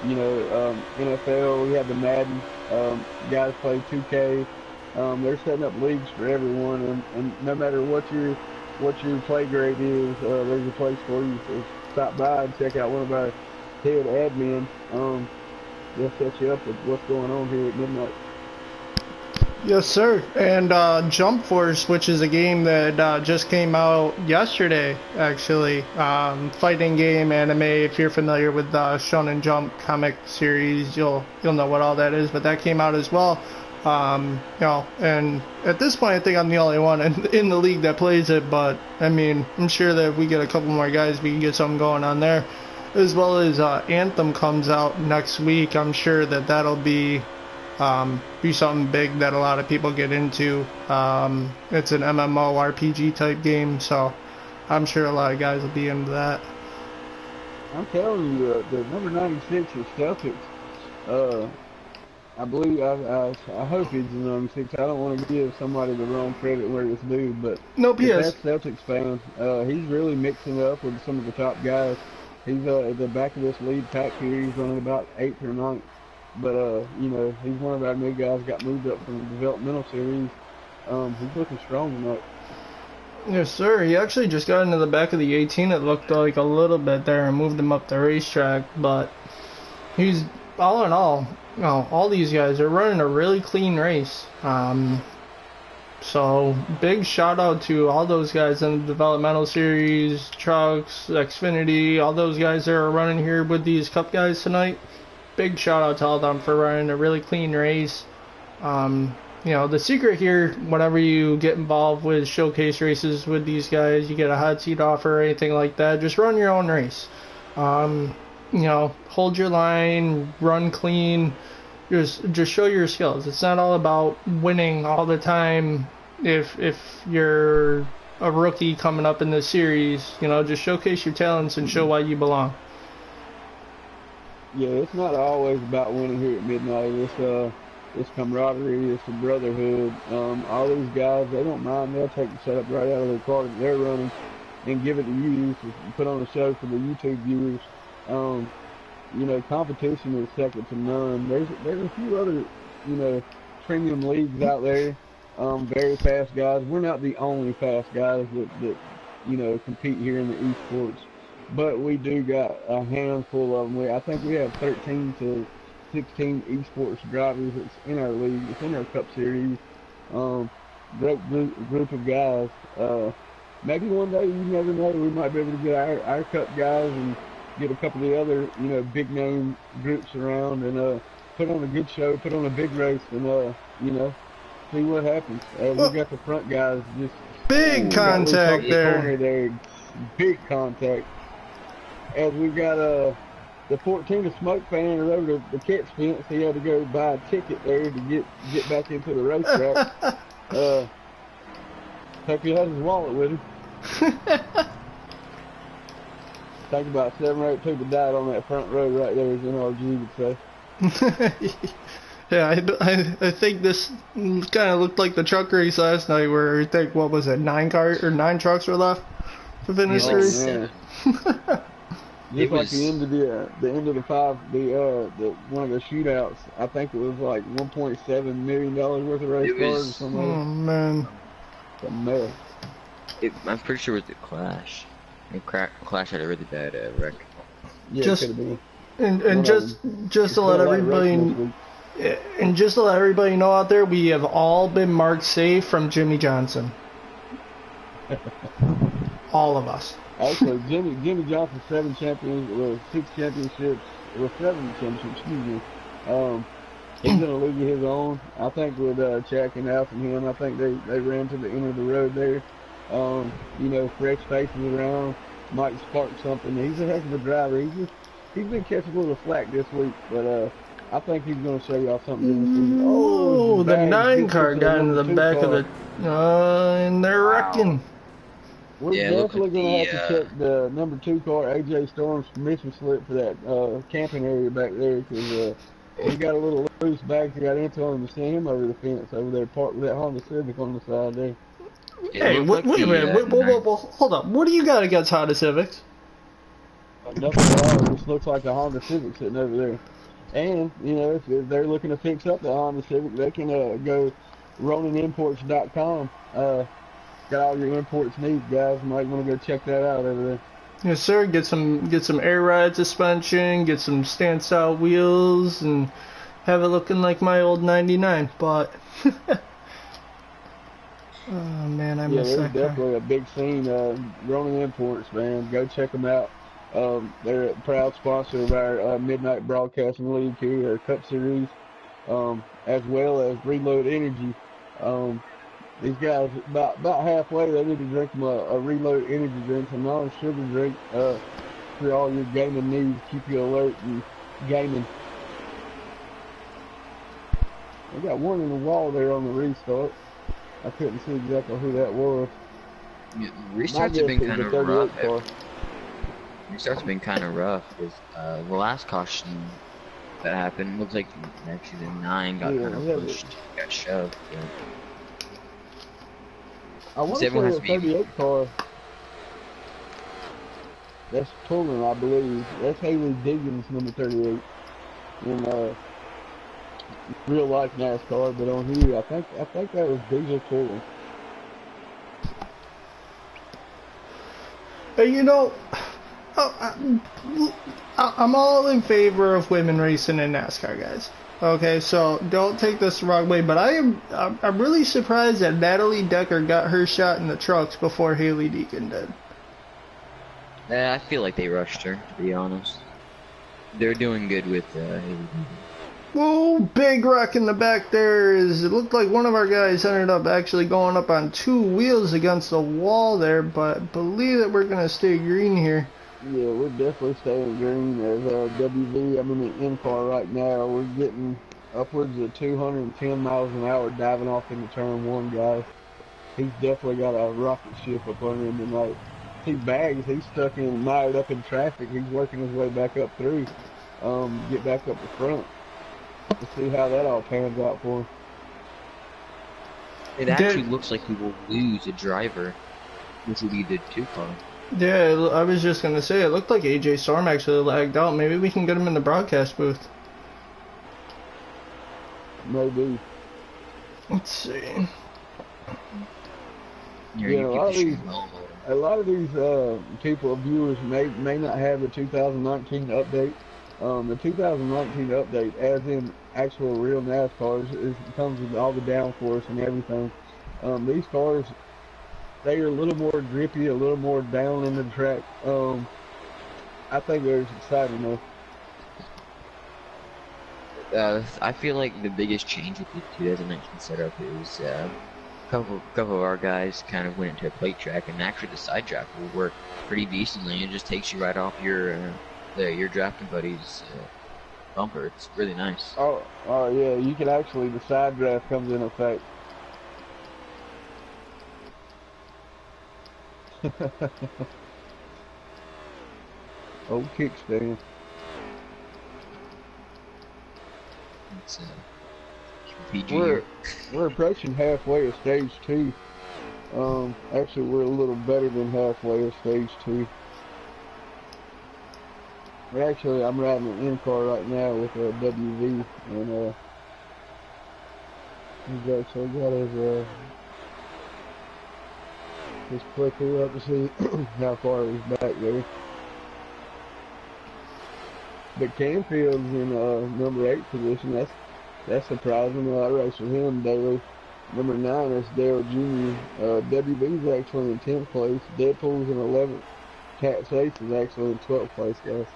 NFL, we have the Madden, guys play 2K. They're setting up leagues for everyone, and no matter what your play grade is, there's a place for you. So stop by and check out one of our head admin. They'll set you up with what's going on here at Midnight. Yes, sir. And Jump Force, which is a game that just came out yesterday, actually. Fighting game, anime. If you're familiar with the Shonen Jump comic series, you'll know what all that is. But that came out as well. And at this point, I think I'm the only one in the league that plays it. But I mean, I'm sure that if we get a couple more guys, we can get something going on there. As well as Anthem comes out next week. I'm sure that'll be be something big that a lot of people get into. It's an MMORPG type game, so I'm sure a lot of guys will be into that. I'm telling you, the number 96 is Celtics. I believe, I hope he's the number 6. I don't want to give somebody the wrong credit where it's due, but Nope, he is. if that's Celtics fan, he's really mixing up with some of the top guys. He's at the back of this lead pack here. He's running about 8th or 9th. But, you know, he's one of our new guys, got moved up from the developmental series. He's looking strong tonight. Yes, sir. He actually just got into the back of the 18, it looked like, a little bit there, and moved him up the racetrack. But he's, all in all, you know, all these guys are running a really clean race. So big shout out to all those guys in the developmental series, Trucks, Xfinity, all those guys that are running here with these Cup guys tonight. Big shout out to all of them for running a really clean race. You know, the secret here, whenever you get involved with showcase races with these guys, you get a hot seat offer or anything like that, just run your own race. You know, hold your line, run clean, just show your skills. It's not all about winning all the time. If you're a rookie coming up in the series, you know, just showcase your talents and show why you belong. Yeah, it's not always about winning here at Midnight. It's camaraderie, it's a brotherhood. All these guys, they don't mind. They'll take the setup right out of their car that they're running and give it to you to put on a show for the YouTube viewers. You know, competition is second to none. There's a few other, you know, premium leagues out there, very fast guys. We're not the only fast guys that you know, compete here in the esports, but we do got a handful of them. I think we have 13 to 16 esports drivers that's in our league. It's in our Cup Series. Great group of guys. Maybe one day, you never know, we might be able to get our Cup guys and get a couple of the other, you know, big name groups around and put on a good show, put on a big race, and you know, see what happens. We got the front guys just big contact there. Big contact. As we got the 14 to Smoke fan over the catch fence, he had to go buy a ticket there to get back into the racetrack. Hope he had his wallet with him. Think about 7 or 8 people died on that front row right there, as NRG would say. Yeah, I think this kind of looked like the truck race last night, where I think, what was it, 9 trucks were left to finish the race. Just like the end of the one of the shootouts, I think it was like $1.7 million worth of race cars or something. Oh man, it's a mess. I'm pretty sure it was the Clash. Clash had a really bad wreck. Yeah, just it could have been. And just to let everybody know out there, we have all been marked safe from Jimmy Johnson. All of us. Actually, Jimmy Johnson, 7 championships, 7 championships, excuse me. He's in a league of his own. I think with Jack and Alf and him, I think they ran to the end of the road there. You know, fresh faces around, might spark something. He's a heck of a driver. He's been catching a little flack this week, but I think he's going to show y'all something this week. Oh, the 9 car got into the back of the, and they're wrecking. We're definitely going to have to check the number 2 car, AJ Storm's permission slip for that camping area back there, because he got a little loose back. He got into him to send him over the fence over there, parked with that Honda Civic on the side there. Hey, wait a minute. Whoa, hold up. What do you got against Honda Civics? Nothing at all. It just looks like a Honda Civic sitting over there. And, you know, if they're looking to fix up the Honda Civic, they can go RoninImports.com. Got all your imports needs, guys. You might want to go check that out over there. Yes, sir. Get some air ride suspension, get some stand-style wheels, and have it looking like my old 99. But oh man, I miss that car. There's definitely a big scene. Ronin Imports, man. Go check them out. They're a proud sponsor of our Midnight Broadcasting League here, our Cup Series, as well as Reload Energy. These guys, about halfway, they need to drink them a Reload Energy drink, a non-sugar drink, for all your gaming needs, keep you alert and gaming. They got one in the wall there on the restart. I couldn't see exactly who that was. Yeah, My restarts guess have been is kind the of 38 rough. car. Restarts have been kind of rough because the last caution that happened looks like actually the 9 got Yeah, kind of yeah, pushed, got shoved. I want Because to everyone say has the to be. 38 car. That's pulling, I believe. That's Haley Diggins, number 38, in real life NASCAR. But on here, I think that was Diesel pulling. You know, I'm all in favor of women racing in NASCAR, guys. Okay, so don't take this the wrong way, but I'm really surprised that Natalie Decker got her shot in the trucks before Haley Deacon did. I feel like they rushed her, to be honest. They're doing good with Haley. Whoa, big wreck in the back there. It looked like one of our guys ended up actually going up on 2 wheels against the wall there, but believe that we're going to stay green here. Yeah, we're definitely staying green. There's WV. I'm in the N car right now. We're getting upwards of 210 miles an hour diving off into turn 1, guys. He's definitely got a rocket ship up under him tonight. He bags. He's stuck in, mired up in traffic. He's working his way back up through. Get back up the front. To see how that all pans out for him. It actually looks like he will lose a driver, which will be the 2 car. Yeah, I was just going to say, it looked like AJ Storm actually lagged out. Maybe we can get him in the broadcast booth. Maybe. Let's see. Yeah, a lot of these people, viewers, may not have the 2019 update. The 2019 update, as in actual real NASCARs, comes with all the downforce and everything. These cars, they are a little more grippy, a little more down in the track. I think they're exciting though. I feel like the biggest change with the 2019 setup is a couple of our guys kind of went into a plate track, and actually the side draft will work pretty decently. It just takes you right off your drafting buddy's bumper. It's really nice. Oh yeah, you can actually, the side draft comes in effect. Old kickstand. It's PG. We're approaching halfway of stage 2. Actually, we're a little better than halfway of stage 2. Actually, I'm riding an N car right now with a WV, and he's actually got his clicker up to see how far he's back there. But Canfield's in number 8 position. That's surprising. I race with him daily. Number 9 is Dale Jr. WB's actually in 10th place. Deadpool's in 11th. Cat Chase is actually in 12th place, guys.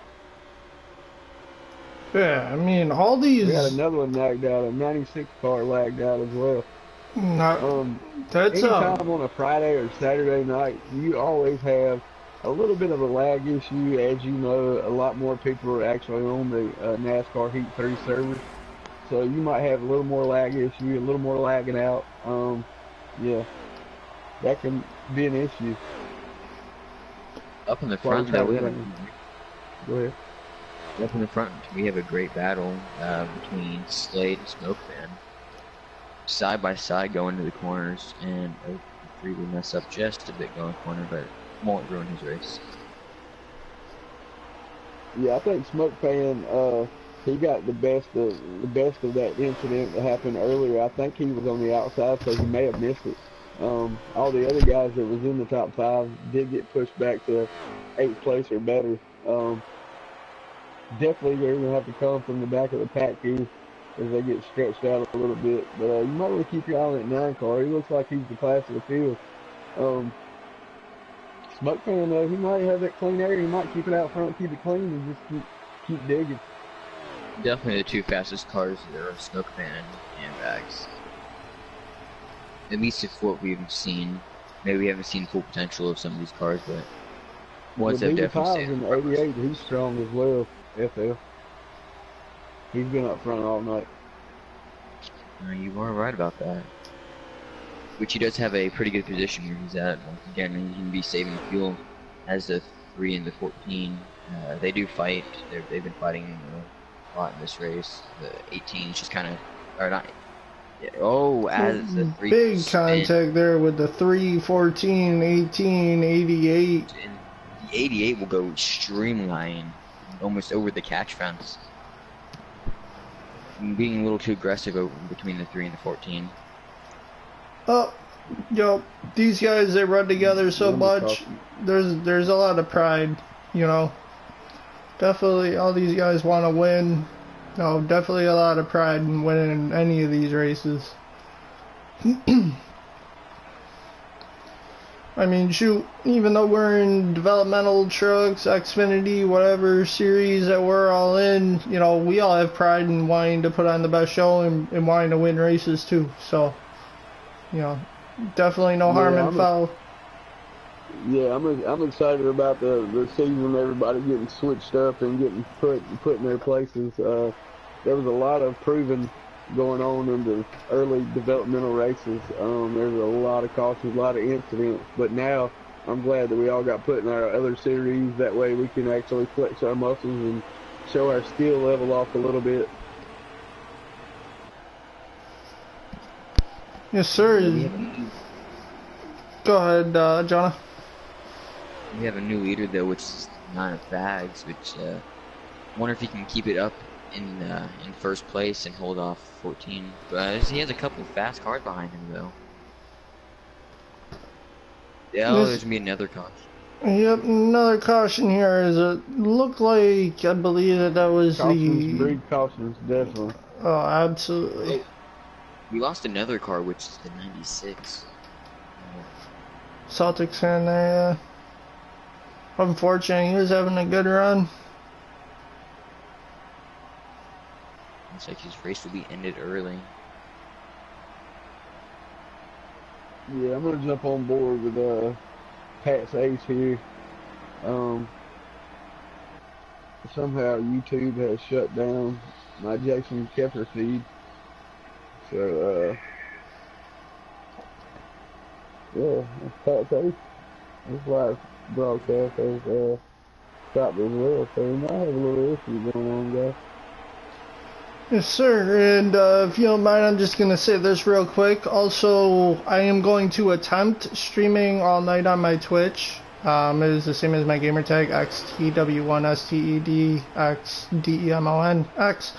Yeah, I mean, all these... We got another one lagged out. A 96 car lagged out as well. That's anytime on a Friday or Saturday night, you always have a little bit of a lag issue. As you know, a lot more people are actually on the NASCAR Heat 3 server. So you might have a little more lag issue, a little more lagging out. Yeah, that can be an issue. Up in the front, though, Go ahead. Up in the front, we have a great battle between Slade and Smokeman. Side by side going to the corners, and 3 will mess up just a bit going corner, but won't ruin his race. Yeah, I think Smokeman, he got the best of that incident that happened earlier. I think he was on the outside, so he may have missed it. All the other guys that was in the top 5 did get pushed back to 8th place or better. Definitely they're going to have to come from the back of the pack here as they get stretched out a little bit. But you might want to keep your eye on that 9 car. He looks like he's the class of the field. Smokeman, he might have that clean air. He might keep it out front, keep it clean, and just keep digging. Definitely the 2 fastest cars are Smokeman and Bags. At least if what we've seen. Maybe we haven't seen full potential of some of these cars, but ones that definitely in 88, he's strong as well. FL. He's been up front all night. You are right about that. Which he does have a pretty good position where he's at. Once again, he can be saving fuel as the 3 and the 14. They do fight. They've been fighting a lot in this race. The 18 is just kind of, or not. Oh, as the 3 big spin. contact there with the 3, 14, 18, 88. And the 88 will go streamline almost over the catch fence. Being a little too aggressive over between the 3 and the 14. Oh, yo, these guys, they run together so much. There's a lot of pride, you know. Definitely, all these guys want to win. No, definitely a lot of pride in winning any of these races. I mean, shoot, even though we're in developmental trucks, Xfinity, whatever series that we're all in, you know, we all have pride in wanting to put on the best show and wanting to win races too. So, you know, definitely no harm in foul. Yeah, I'm excited about the season. Everybody getting switched up and getting put in their places. There was a lot of proving going on in the early developmental races. There's a lot of cautions, a lot of incidents. But now I'm glad that we all got put in our other series. That way we can actually flex our muscles and show our skill level off a little bit. Yes, sir. Go ahead, Jonah. We have a new leader though, which is 9 of Bags, which wonder if he can keep it up in first place and hold off 14. But he has a couple of fast cars behind him though. Yeah, there's gonna be another caution. Yep, another caution here. Is it looked like I believe that was Cautions, breed cautions, definitely. Oh, absolutely. We lost another car, which is the 96. Celtics in there. Unfortunately, he was having a good run. Looks like his race will be ended early. Yeah, I'm gonna jump on board with Pat's Ace here. Somehow YouTube has shut down my Jason Kepler feed. So yeah, Pat's Ace. This live broadcast has stopped as well, so we might have a little issue going on, guys. Yes, sir. And if you don't mind, I'm just going to say this real quick. Also, I am going to attempt streaming all night on my Twitch. It is the same as my gamertag, XTW1STEDXDEMONX.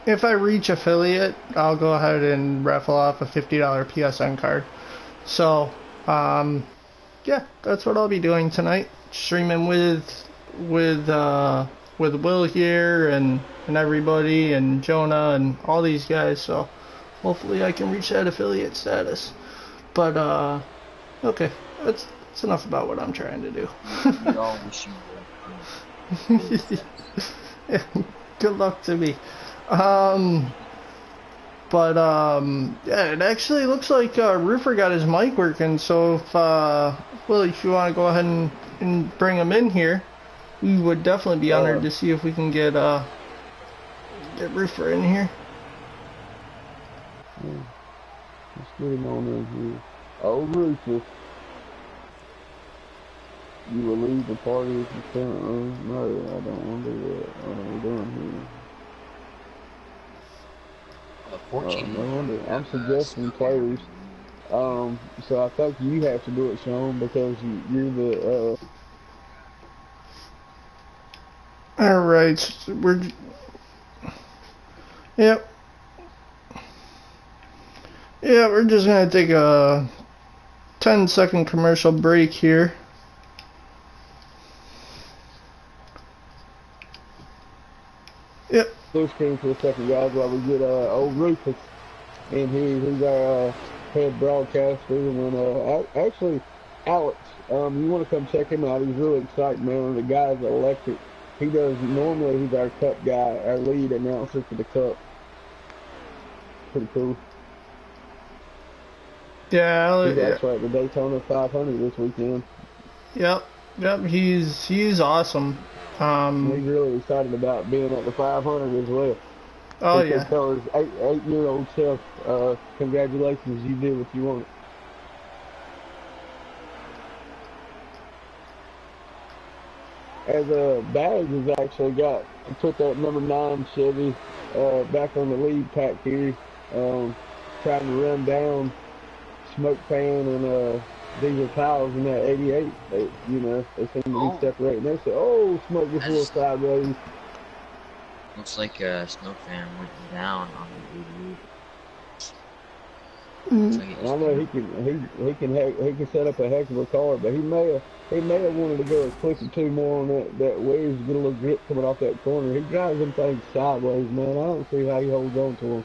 If I reach affiliate, I'll go ahead and raffle off a $50 PSN card. So, yeah, that's what I'll be doing tonight. Streaming with Will here and everybody and Jonah and all these guys. So hopefully I can reach that affiliate status. But okay, that's enough about what I'm trying to do. We all wish you would. Yeah, good luck to me. But yeah, it actually looks like Roofer got his mic working. So if Willie, if you want to go ahead and bring him in here, we would definitely be honored to see if we can get Roofer in here. Yeah. Let's get him on in here. Oh, Rufus. You will leave the party if you can't. No, I don't want to do that. What are we doing here? 14. No wonder. I'm suggesting players. So I think you have to do it, Sean, because you're the. All right, we're. Yep. Yeah, we're just gonna take a 10-second commercial break here. Yep. Push came for a second, guys, while we get old Rufus in here. He's our head broadcaster, and then actually Alex, you want to come check him out? He's really exciting, man. The guy's electric. He does normally. He's our Cup guy, our lead announcer for the Cup. Pretty cool. Yeah, he's actually at the Daytona 500 this weekend. Yep. He's awesome. He's really excited about being at the 500 as well. Oh he yeah. could tell his 8-year-old self, congratulations, you did what you wanted. As Bags has actually put that number 9 Chevy back on the lead pack here, trying to run down Smoke Pan and Diesel Tiles in that 88. They seem to be separating. They say, "Oh, Smoke just a little sideways." Looks like Smoke Fan went down on the 88. I know he can set up a heck of a car, but he may have wanted to go a click or two more on that wedge to get a little grip coming off that corner. He drives them things sideways, man. I don't see how he holds on to them.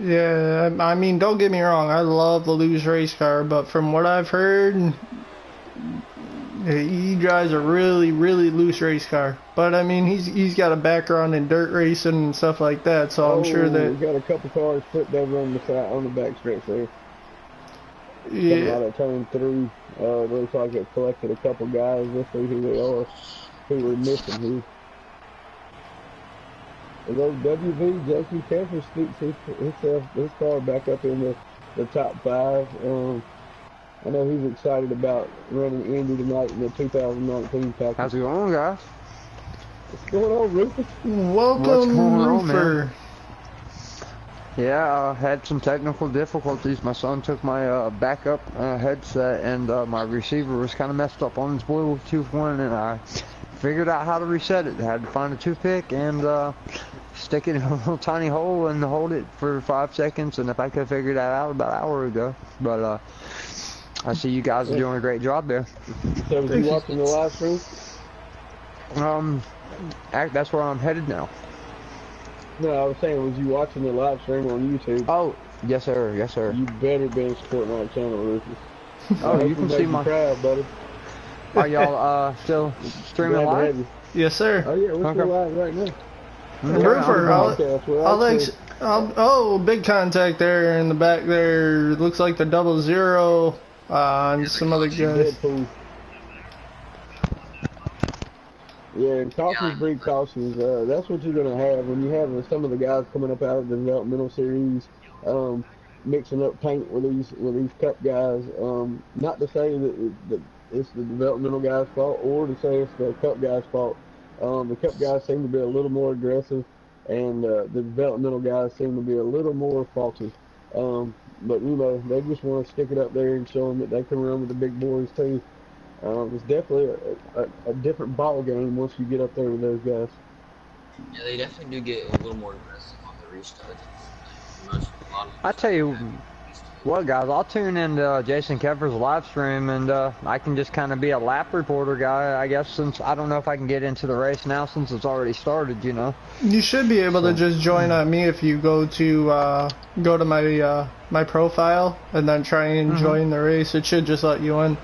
Yeah, I mean, don't get me wrong. I love the loose race car, but from what I've heard, he drives a really, really loose race car. But I mean, he's got a background in dirt racing and stuff like that, so I'm sure that we got a couple cars flipped over on the side, on the back stretch there. Yeah. Coming out of turn 3, looks like it collected a couple guys. Let's see who they are, who we're missing here. Those WV, Jason Keffer sticks his car back up in the top 5. I know he's excited about running Indy tonight in the 2019 package. How's it going, guys? What's going on, Rufus? welcome, Roofer. Yeah, I had some technical difficulties. My son took my backup headset, and my receiver was kind of messed up on his Bluetooth one, and I figured out how to reset it. I had to find a toothpick and stick it in a little tiny hole and hold it for 5 seconds, and if I could figure that out about an hour ago. But I see you guys are doing a great job there. So was you watching the live stream? That's where I'm headed now. No, I was saying, was you watching the live stream on YouTube? Oh, yes sir, yes sir. You better be supporting our channel, Rufus. Oh, you can see my... proud, buddy. Are y'all still streaming Glad to have live? you. Yes, sir. Oh yeah, we're still live right now. Roofer, big contact there in the back there. Looks like the 00 and some other guys. Deadpool. Yeah, and cautions breed cautions. That's what you're gonna have when you have some of the guys coming up out of the developmental series, mixing up paint with these cup guys. Not to say that it's the developmental guys' fault, or to say it's the cup guys' fault. The cup guys seem to be a little more aggressive, and the developmental guys seem to be a little more faulty. But they just want to stick it up there and show them that they can run with the big boys too. It's definitely a different ball game once you get up there with those guys. Yeah, they definitely do get a little more aggressive on the restart. I tell you what, guys, I'll tune into Jason Keffer's live stream, and I can just kind of be a lap reporter guy, I guess, since I don't know if I can get into the race now since it's already started, you know. You should be able to just join me if you go to my profile and then try and join the race. It should just let you in.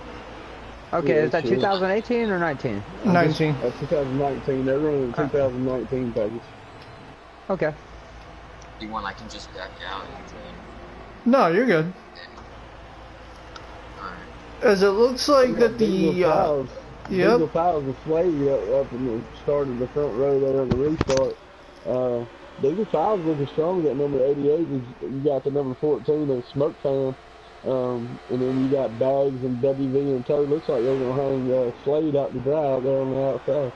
Okay, is that 2018 or 19? 19. That's 2019. They're running the 2019 package. Okay. You want, I can just back out and join. No, you're good. Alright. As it looks like that the Diesel Tiles are flayed up in the start of the front row there on the restart. Diesel Tiles looking strong. That number 88 you got the number 14 of Smoke Fan. And then you got Bags and WV and Toad. Looks like they're going to hang Slade out to dry out there on the outside.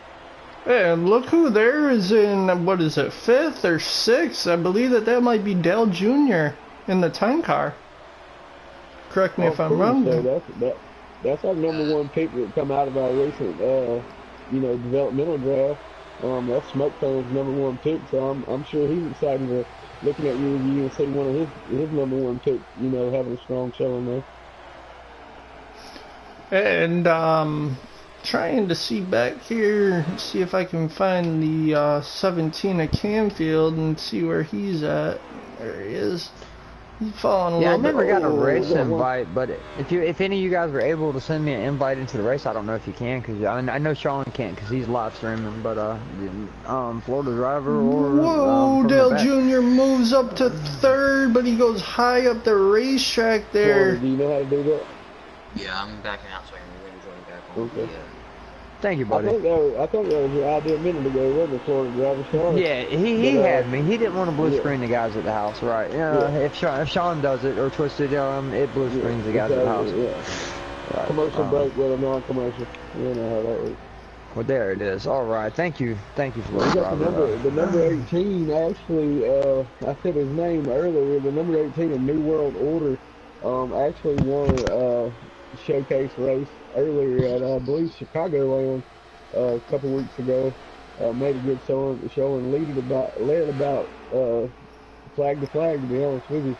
And look who there is in, what is it, 5th or 6th? I believe that might be Dale Jr. in the 10 car. Correct me if I'm wrong. So that's our number 1 pick that come out of our recent, developmental draft. That's Smoke Fan's number 1 pick, so I'm sure he's excited to looking at your review and see one of his number 1 pick, having a strong showing there. And trying to see back here, see if I can find the 17 of Canfield and see where he's at. There he is. He's falling a little bit. Yeah, I never got a race invite, but if any of you guys were able to send me an invite into the race, I don't know if you can, because I know Sean can't because he's live streaming, but Florida driver or whoa, Dale Jr. moves up to 3rd, but he goes high up the racetrack there. Do you know how to do that? Yeah, I'm backing out so I can join back on. Okay. Thank you, I buddy. think that was your idea a minute ago, wasn't it, Florida driver Sean? Yeah, he But, had me. He didn't want to blue yeah. screen the guys at the house, right? Yeah. If Sean does it or Twisted, it blue screens the guys at the house. Yeah. Right. Commercial break with a non-commercial. You know how that works. Well, there it is. All right. Thank you, We Florida got driver. the number 18, actually, I said his name earlier, the number 18 in New World Order, actually won a showcase race earlier at, I believe, Chicagoland a couple weeks ago. Made a good showing, led about flag to flag, to be honest with you.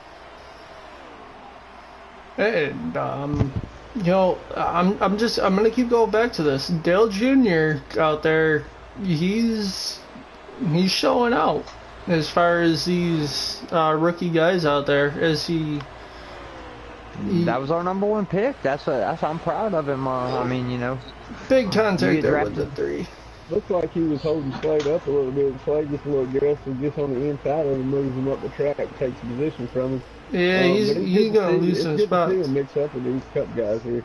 And you know, I'm gonna keep going back to this. Dale Jr. out there, he's showing out as far as these rookie guys out there. That was our #1 pick. I'm proud of him. I mean, you know, big contact get there with drafted. the 3. Looked like he was holding Slade up a little bit. Slade just a little aggressive, just on the inside of him, moves him up the track, takes position from him. Yeah, he's gonna lose some spots. It's good to see him mix up with these Cup guys here.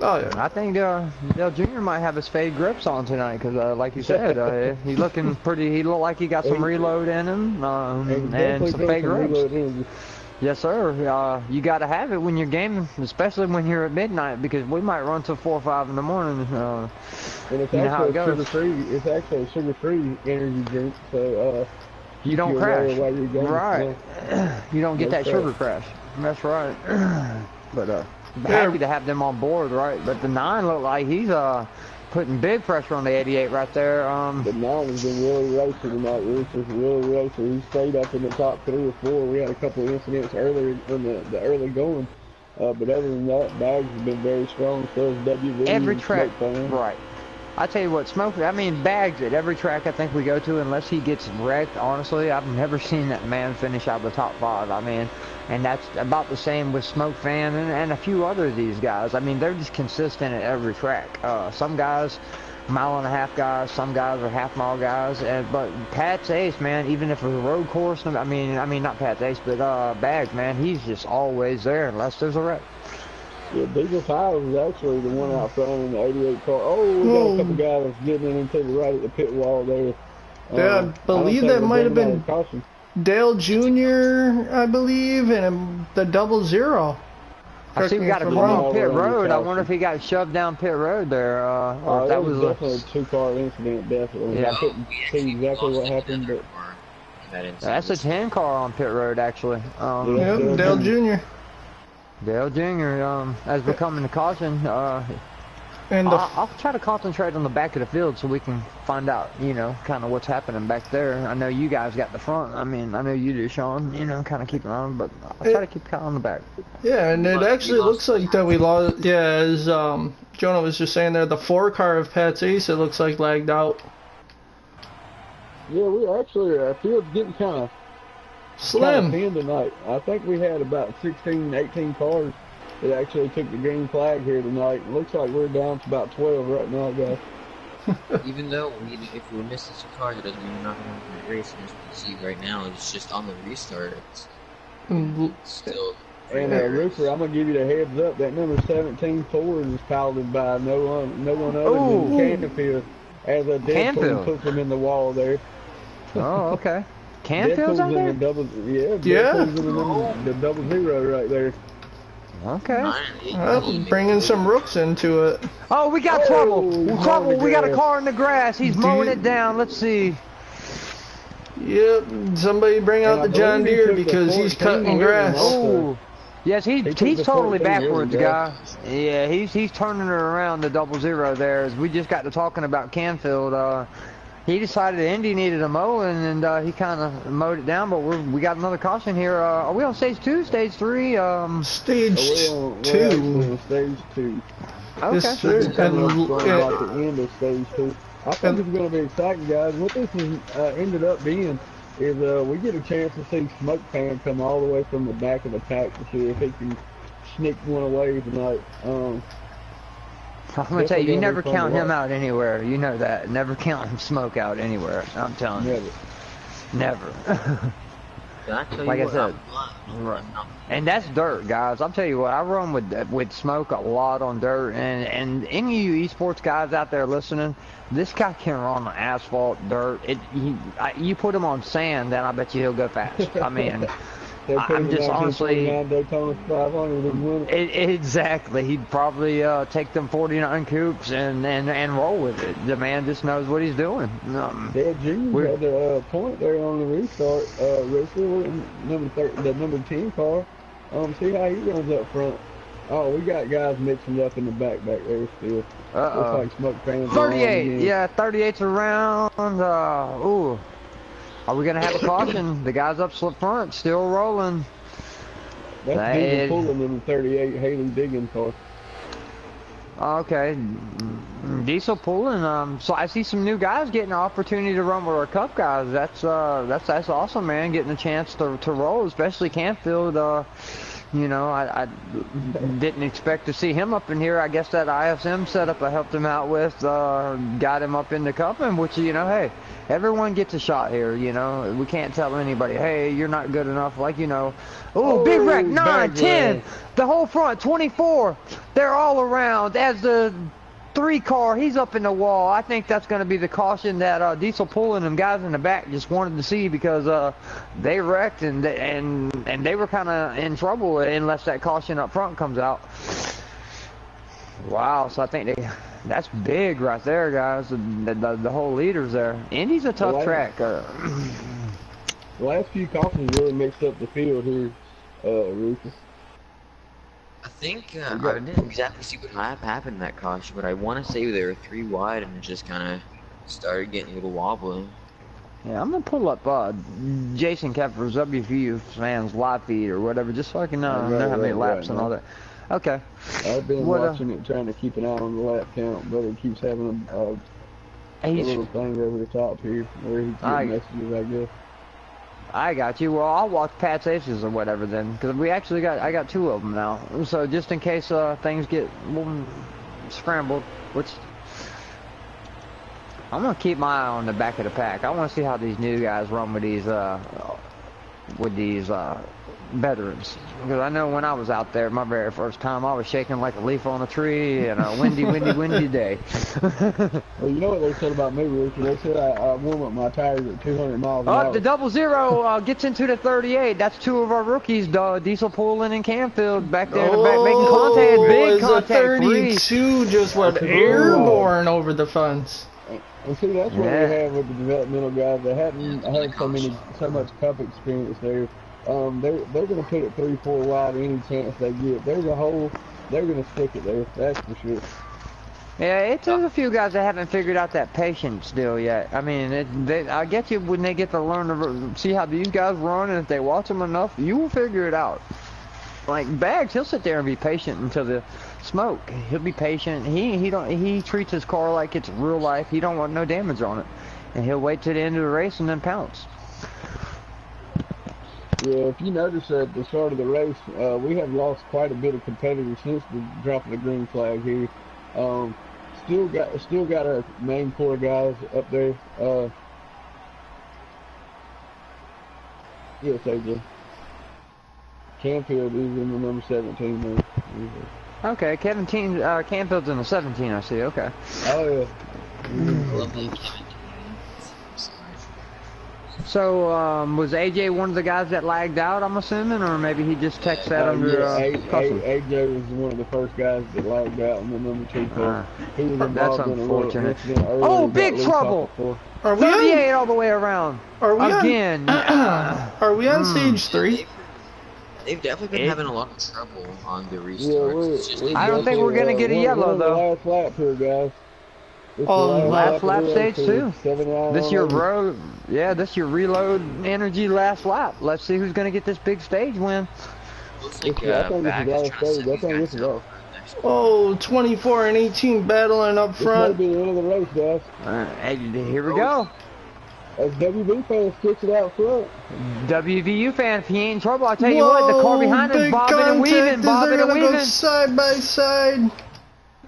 Oh yeah. I think Dale Jr. might have his fade grips on tonight because, like you said, he's looking pretty. He looked like he got some reload in him and some fade grips. Yes, sir. You got to have it when you're gaming, especially when you're at midnight, because we might run till 4 or 5 in the morning. And it's you know how it actually goes. sugar-free. It's actually a sugar-free energy drink, so You don't crash. while you're gaming. Right. You don't get that sugar crash. That's right. But happy to have them on board, right? But the 9 looked like he's putting big pressure on the 88 right there. The 9 has been really racing tonight. It's just really racing. He stayed up in the top 3 or 4. We had a couple of incidents earlier in the early going. But other than that, Bags has been very strong. So is WV. Every track, right. I tell you what, Bags at every track I think we go to, unless he gets wrecked, honestly, I've never seen that man finish out of the top 5. I mean, and that's about the same with Smoke Fan and a few other of these guys. I mean, they're just consistent at every track. Some guys, mile-and-a-half guys, some guys are half-mile guys. But Pat's ace, man, even if it's a road course, I mean not Pat's ace, but Bags, man, he's just always there unless there's a wreck. Yeah, Diesel Files is actually the one out front in the 88 car. Oh, we got a couple guys getting into the right at the pit wall there. Yeah, I believe that might have been Dale Jr., I believe, and the 00. I see we got a car on pit road. I wonder if he got shoved down pit road there. Or if that was definitely a 2-car incident, definitely. Yeah. I couldn't see exactly what happened, but that's a 10 car on pit road, actually. Yep, Dale Jr. Dale Jr. As we're coming to caution, And I'll try to concentrate on the back of the field so we can find out, you know, kind of what's happening back there. I know you guys got the front. I mean, I know you do, Sean. You know, kind of keep it on, but I'll try to keep kind of on the back. Yeah, and it actually looks like that we lost. Yeah, as Jonah was just saying there, the 4 car of Pat's Ace, it looks like lagged out. yeah, we actually, our field's getting kind of Slim. thin tonight. I think we had about 16, 18 cars that actually took the green flag here tonight. Looks like we're down to about 12 right now, guys. Even though if we miss this car, it doesn't mean we're not going to have a race. And as you can see right now, it's just on the restart. It's still. And Roofer, I'm gonna give you the heads up. That number 17 Ford is piloted by no one other than Canfield. As a Deadpool puts him in the wall there. Oh, okay. Canfield's on there? Deadpool's in the 00 right there. Okay. Well, bringing some rooks into it. Oh, we got trouble. Trouble. We got a grass. car in the grass. He's mowing it down. Let's see. Yep, somebody bring out the John Deere because he's cutting grass. Oh. Yes, he's totally 14 backwards, really, guy. Yeah, he's turning it around the 00 there. As we just got to talking about Canfield, he decided Indy needed a mowing, and he kind of mowed it down. But we got another caution here. Are we on stage 2, stage 3? Stage We're 2. Stage 2. Okay. Yes, sir. Like the end of stage 2. I think it's going to be exciting, guys. What this has ended up being is we get a chance to see Smoke Fan come all the way from the back of the pack to see if he can sneak one away tonight. I'm going to tell you, you never count him out anywhere. You know that. Never count Smoke out anywhere. I'm telling you. Never. Never. Like I said, right. And that's dirt, guys. I'll tell you what, I run with smoke a lot on dirt, and any of you esports guys out there listening, this guy can run on asphalt, dirt. You put him on sand, then I bet you he'll go fast. I mean, I'm just honestly, exactly. He'd probably take them 49 coops and roll with it. The man just knows what he's doing. Dad Jr. had the point there on the restart. The number 10 car. See how he runs up front. Oh, we got guys mixing up in the back there still. Looks like smoke fans. 38, yeah, 38's around. Ooh. Are we going to have a caution? The guys up front still rolling. That's Diesel pulling in the 38 Haley Diggins car. Okay. Diesel pulling. So I see some new guys getting an opportunity to run with our Cup guys. That's awesome, man. Getting a chance to roll, especially Campfield. You know, I didn't expect to see him up in here. I guess that ISM setup I helped him out with got him up in the Cup, and which, you know, hey, everyone gets a shot here, you know. We can't tell anybody, hey, you're not good enough, like, you know. Oh, big wreck, 9, 10, the whole front, 24. They're all around. As the 3 car, he's up in the wall. I think that's going to be the caution that Diesel pulling them guys in the back just wanted to see, because they wrecked and they were kind of in trouble unless that caution up front comes out. Wow, so I think that's big right there, guys. The whole leaders there. Indy's a tough track. The last few cautions really mixed up the field here, Rufus. I think I didn't exactly see what happened in that caution, but I want to say they were 3 wide and it just kind of started getting a little wobbly. Yeah, I'm gonna pull up Jason Kepler's WVU fans live feed or whatever, just so I can know how many laps and all that. Okay. I've been watching it, trying to keep an eye on the lap count, but it keeps having a little thing over the top here where he's getting messages, I guess. I got you. Well, I'll watch Pat's Aces or whatever then, because I got 2 of them now. So just in case things get scrambled, which I'm gonna keep my eye on the back of the pack. I want to see how these new guys run with these veterans, because I know when I was out there my very first time, I was shaking like a leaf on a tree and a windy day. Well, you know what they said about me, Richard? They said I warm up my tires at 200 miles an hour. The 00 gets into the 38. That's 2 of our rookies, Diesel Pulling and Campfield back there in the back making contact. Big contact. 32 just went airborne over the fence. And see, that's what we have with the developmental guys. They haven't had so much cup experience there. They're going to put it 3-4 wide any chance they get. They're going to stick it there. That's for sure. Yeah, there's a few guys that haven't figured out that patience still yet. I mean, I get you when they get to learn to see how these guys run, and if they watch them enough, you will figure it out. Like Bags, he'll sit there and be patient until the smoke. He'll be patient. He treats his car like it's real life. He don't want no damage on it, and he'll wait till the end of the race and then pounce. Yeah, if you notice at the start of the race, we have lost quite a bit of competitors since the drop of the green flag here. Still got our main core guys up there. Yes, AJ. Canfield is in the number 17 now. Okay, Canfield's in the 17, I see. Okay. Oh yeah. So, was AJ one of the guys that lagged out, I'm assuming, or maybe he just texted that under custom? AJ was one of the first guys that lagged out in the number 2 car. He was involved in a little incident earlier. Oh, big trouble! 38 all the way around. Are we again? Are we on stage 3? They've definitely been having a lot of trouble on the restarts. I don't think we're gonna get a yellow though. Last lap here, guys. Last lap stage 2. This your road, this your reload energy last lap. Let's see who's gonna get this big stage win. Oh, 24 and 18 battling up front. This might be the end of the race, guys. Hey, here we go. As WV fans kicks it out front. WVU fan, if he ain't in trouble, I'll tell you what, the car behind him bobbing and weaving, Go side by side.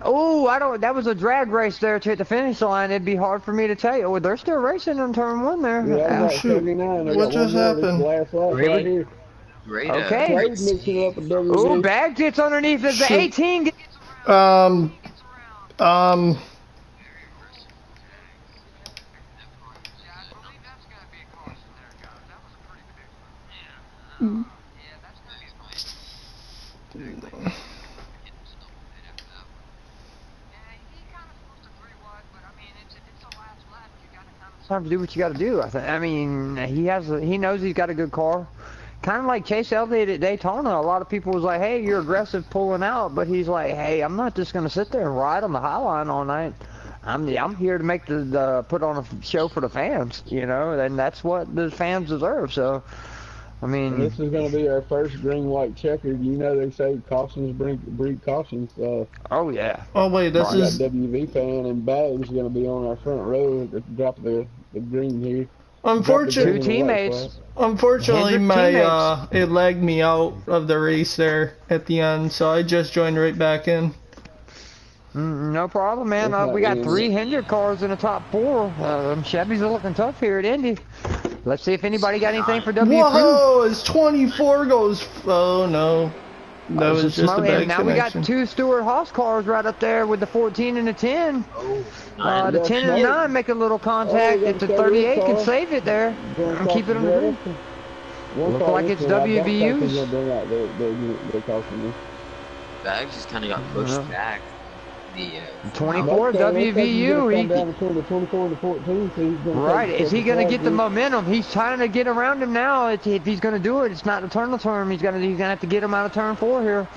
Oh, I don't. That was a drag race there to hit the finish line. It'd be hard for me to tell you. Oh, they're still racing on turn 1 there. Yeah, Oh, shoot. 79. What just happened? Last lap Great. right here. Great. Okay. Trade mixing up a WB. Oh, bag gets underneath the Shoot. 18. Time to do what you got to do. I mean, he knows he's got a good car. Kind of like Chase Elliott at Daytona. A lot of people was like, "Hey, you're aggressive pulling out," but he's like, "Hey, I'm not just gonna sit there and ride on the high line all night. I'm here to make the put on a show for the fans, you know, and that's what the fans deserve." So, I mean, this is going to be our first green-white checkered. You know they say cautions breed cautions. oh yeah. Oh, wait, this We got is... WV fan and Bags going to be on our front row at the drop of the green here. Unfortunately, Two teammates. Unfortunately, Hendrick it lagged me out of the race there at the end, so I just joined right back in. No problem, man. It's We got not 3 easy. Hendrick cars in the top 4. Chevys are looking tough here at Indy. Let's see if anybody got anything for W. Whoa, as 24 goes... Oh, no. That was just a bad now we got connection. 2 Stewart Haas cars right up there with the 14 and the 10. The 10 and the 9 make a little contact. If the 38 can save it there and keep it on the green. Look like it's WVU's. Bags just kind of got pushed back. The 24 WVU. Down between the 24 and the 14, so he's gonna Right, take is he going to flag get the here. momentum? He's trying to get around him now. If he's going to do it, it's not the turn term. He's going to have to get him out of turn 4 here.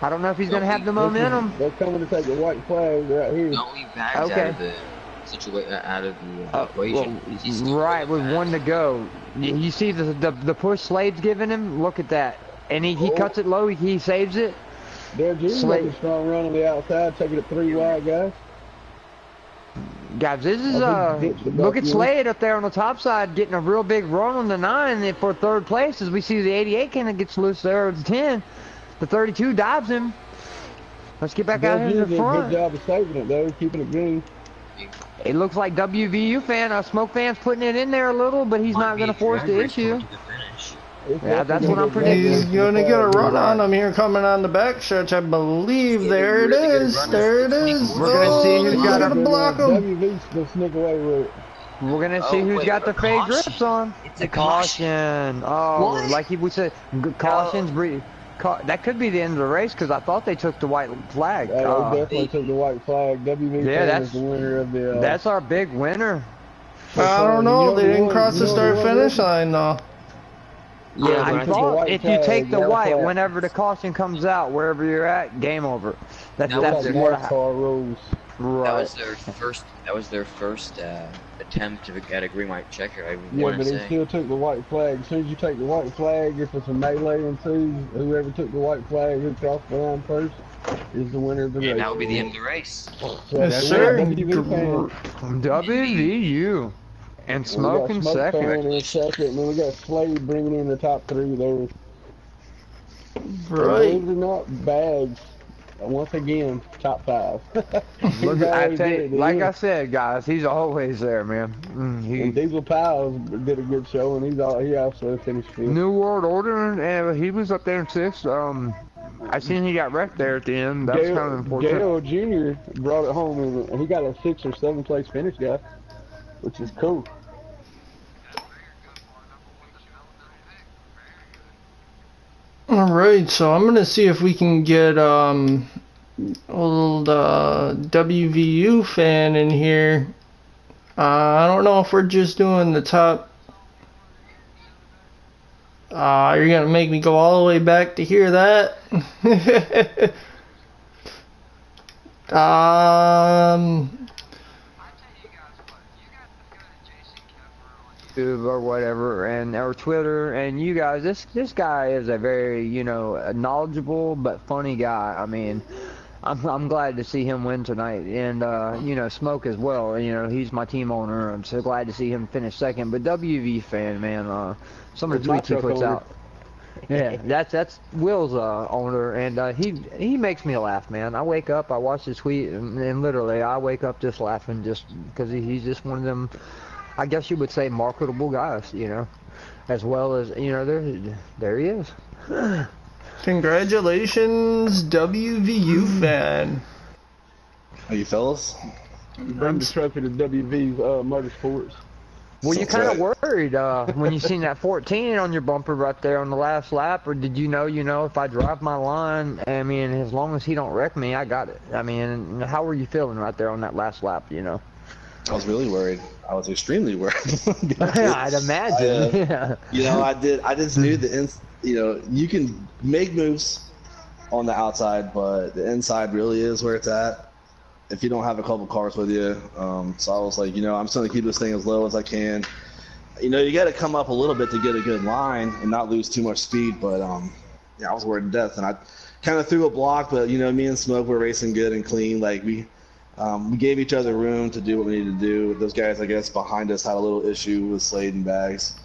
I don't know if he's going to have the momentum. They're coming to take the white flag right here. don't leave Bags Okay. out of the equation. He's still Right, really with fast. 1 to go. You see the push Slade's giving him? Look at that. And he cuts it low. He saves it. They're just Slade. making a strong run on the outside, taking it 3 wide, guys. Guys, this is Look look at Slade up there on the top side getting a real big run on the 9 and for 3rd place as we see the 88 kind of gets loose there at the 10. The 32 dives him. Let's get back out here They're in the doing a front. good job of saving it, though, keeping it green. It looks like WVU fan, Smoke fan's putting it in there a little, but he's not going to force the issue. Yeah, that's what I'm predicting. He's going to get a run on him here coming on the back stretch, I believe. There it is. There it is. We're gonna see who's he's got going to block him. WV's gonna sneak away with it. We're going to see who's wait, got the a fake caution? grips on. It's a caution. Oh, What? like we said, cautions. That could be the end of the race because I thought they took the white flag. They definitely took the white flag. WV Yeah, fan is the winner of the... That's our big winner. I don't know. They didn't cross the start-finish line, though. Yeah, when I I took the thought white if you flag, take the yellow white, flag. whenever the caution comes out, wherever you're at, game over. That's That was what NASCAR rules. right. That was their first attempt to get a green white checker. I Yeah, want but to he say. still took the white flag. As soon as you take the white flag, if it's a melee ensues, whoever took the white flag who crossed the line first is the winner of the race. And that would be the end of the race. So Yes, that's sir. it, WV fan. WVU. And We Smoke got in Smoke second. fan in second, and then we got Slade bringing in the top 3 there. Right. Believe it or not, Bags, once again, top 5. Look, I tell you, like I said, guys, he's always there, man. And Diesel Piles did a good show, and he also finished 5th. New World Order, and he was up there in 6th. I seen he got wrecked there at the end. That's kind of important. Gale Jr. brought it home, and he got a 6th or 7th place finish, guys, which is cool. Alright, so I'm going to see if we can get old WVU fan in here. I don't know if we're just doing the top. You're going to make me go all the way back to hear that. Or whatever, and or Twitter, and you guys, this guy is a very, you know, knowledgeable but funny guy. I mean, I'm glad to see him win tonight, and you know, Smoke as well. You know, he's my team owner. I'm so glad to see him finish second. But WV fan, man, some of the tweets he puts out. Yeah, that's Will's owner, and he makes me laugh, man. I wake up, I watch his tweet, and literally I wake up just laughing, just because he's just one of them, I guess you would say, marketable guys, you know, as well as, you know, there he is. Congratulations, WVU fan. Are you fellas? Bring the trophy to WV Motorsports. Well, So you kind of right. worried when you seen that 14 on your bumper right there on the last lap, or did you know, if I drive my line, I mean, as long as he don't wreck me, I got it. I mean, how were you feeling right there on that last lap, you know? I was really worried. I was extremely worried. I'd imagine. Yeah. You know, I just knew you know, you can make moves on the outside, but the inside really is where it's at if you don't have a couple cars with you. So I was like, you know, I'm just going to keep this thing as low as I can. You know, you got to come up a little bit to get a good line and not lose too much speed. But, yeah, I was worried to death. And I kind of threw a block, but, you know, me and Smoke were racing good and clean. Like, we gave each other room to do what we needed to do. Those guys, I guess, behind us had a little issue with Slade and Bags.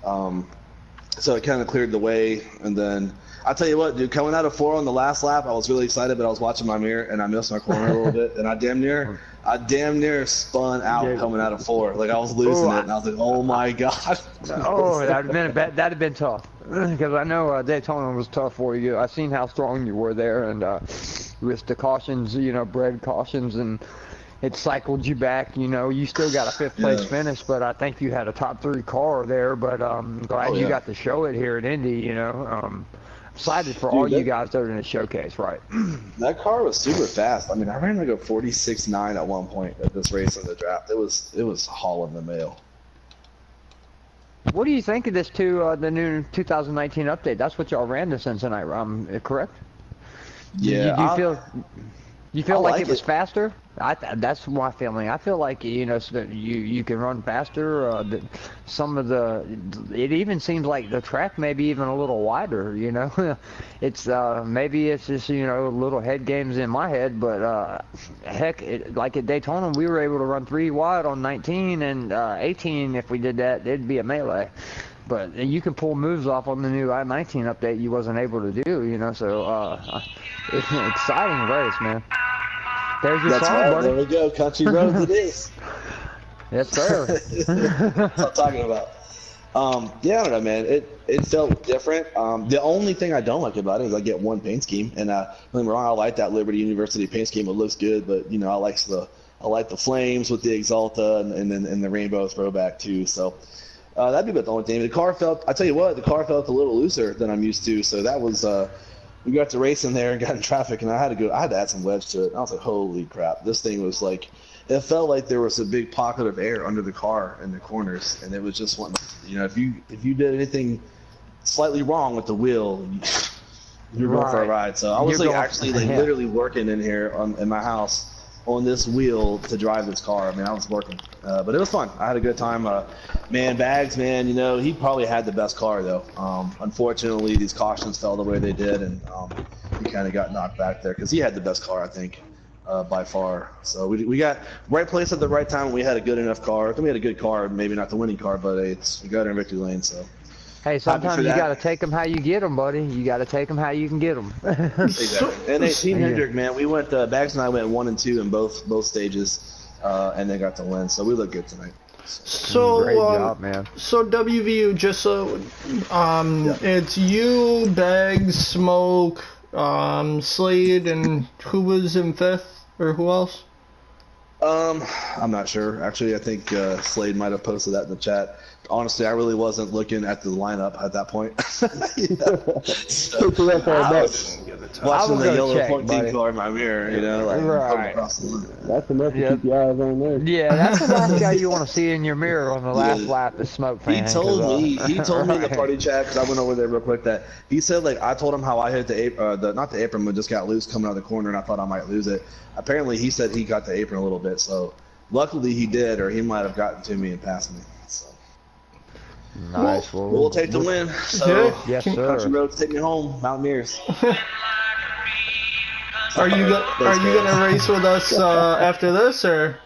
So it kind of cleared the way. And then I'll tell you what, dude, coming out of 4 on the last lap, I was really excited, but I was watching my mirror and I missed my corner a little bit, and I damn near spun out coming out of 4. Like I was losing it, and I was like, oh my god. Oh, that'd have been tough, because I know Daytona was tough for you. I seen how strong you were there, and with the cautions, you know, bred cautions, and it cycled you back. You know, you still got a 5th place finish, but I think you had a top 3 car there. But glad you got to show it here at Indy. You know. Excited for all you guys that are in the showcase, right? That car was super fast. I mean, I ran like a 46.9 at one point at this race in the draft. It was hauling the mail. What do you think of this the new 2019 update? That's what y'all ran this in tonight, correct? Yeah. You feel like it was faster? That's my feeling. I feel like, you know, so that you can run faster. It even seems like the track may be even a little wider, you know. It's maybe it's just, you know, little head games in my head, but heck, like at Daytona, we were able to run 3 wide on 19 and 18. If we did that, it'd be a melee. But you can pull moves off on the new I-19 update you wasn't able to do, you know. So it's an exciting race, man. There's your That's song, right. buddy. There we go. Country roads it is. Yes, sir. That's what I'm talking about. Yeah, I don't know, man. It felt different. The only thing I don't like about it is I get one paint scheme, and don't get me wrong, I like that Liberty University paint scheme. It looks good, but you know, I like the flames with the Exalta and the rainbow throwback too. So that'd be about the only thing. I tell you what, the car felt a little looser than I'm used to. So that was. We got to racing there and got in traffic, and I had to add some wedge to it. And I was like, holy crap, this thing was like, it felt like there was a big pocket of air under the car in the corners, and it was just one, you know, if you did anything slightly wrong with the wheel, you're going for a ride. So I was literally working in here in my house on this wheel to drive this car. I mean, I was working, but it was fun. I had a good time. Man, Bags, man, you know, he probably had the best car though. Unfortunately, these cautions fell the way they did, and he kind of got knocked back there because he had the best car, I think, by far. So we got right place at the right time. We had a good enough car. We had a good car, maybe not the winning car, but we got in victory lane. So. Hey, sometimes you got to take them how you get them, buddy. You got to take them how you can get them. Exactly. And Team Hendrick, man, we went. Bags and I went 1 and 2 in both stages, and they got to win. So we look good tonight. So great job, man. So WVU, just so it's you, Bags, Smoke, Slade, and who was in 5th, or who else? I'm not sure. Actually, I think Slade might have posted that in the chat. Honestly, I really wasn't looking at the lineup at that point. So, I was watching the yellow 14 car in my mirror, you know, like across the line. That's enough to keep your eyes on there. Yeah, that's the last guy you want to see in your mirror on the last lap is Smoke fan. He told me in the party chat, because I went over there real quick, that he said, like, I told him how I hit not the apron, but just got loose coming out of the corner, and I thought I might lose it. Apparently, he said he got the apron a little bit, so luckily he did, or he might have gotten to me and passed me. So. Nice. We'll take the win. So, yes, sir. Country roads take me home, Mountaineers. Are you gonna race with us after this, or?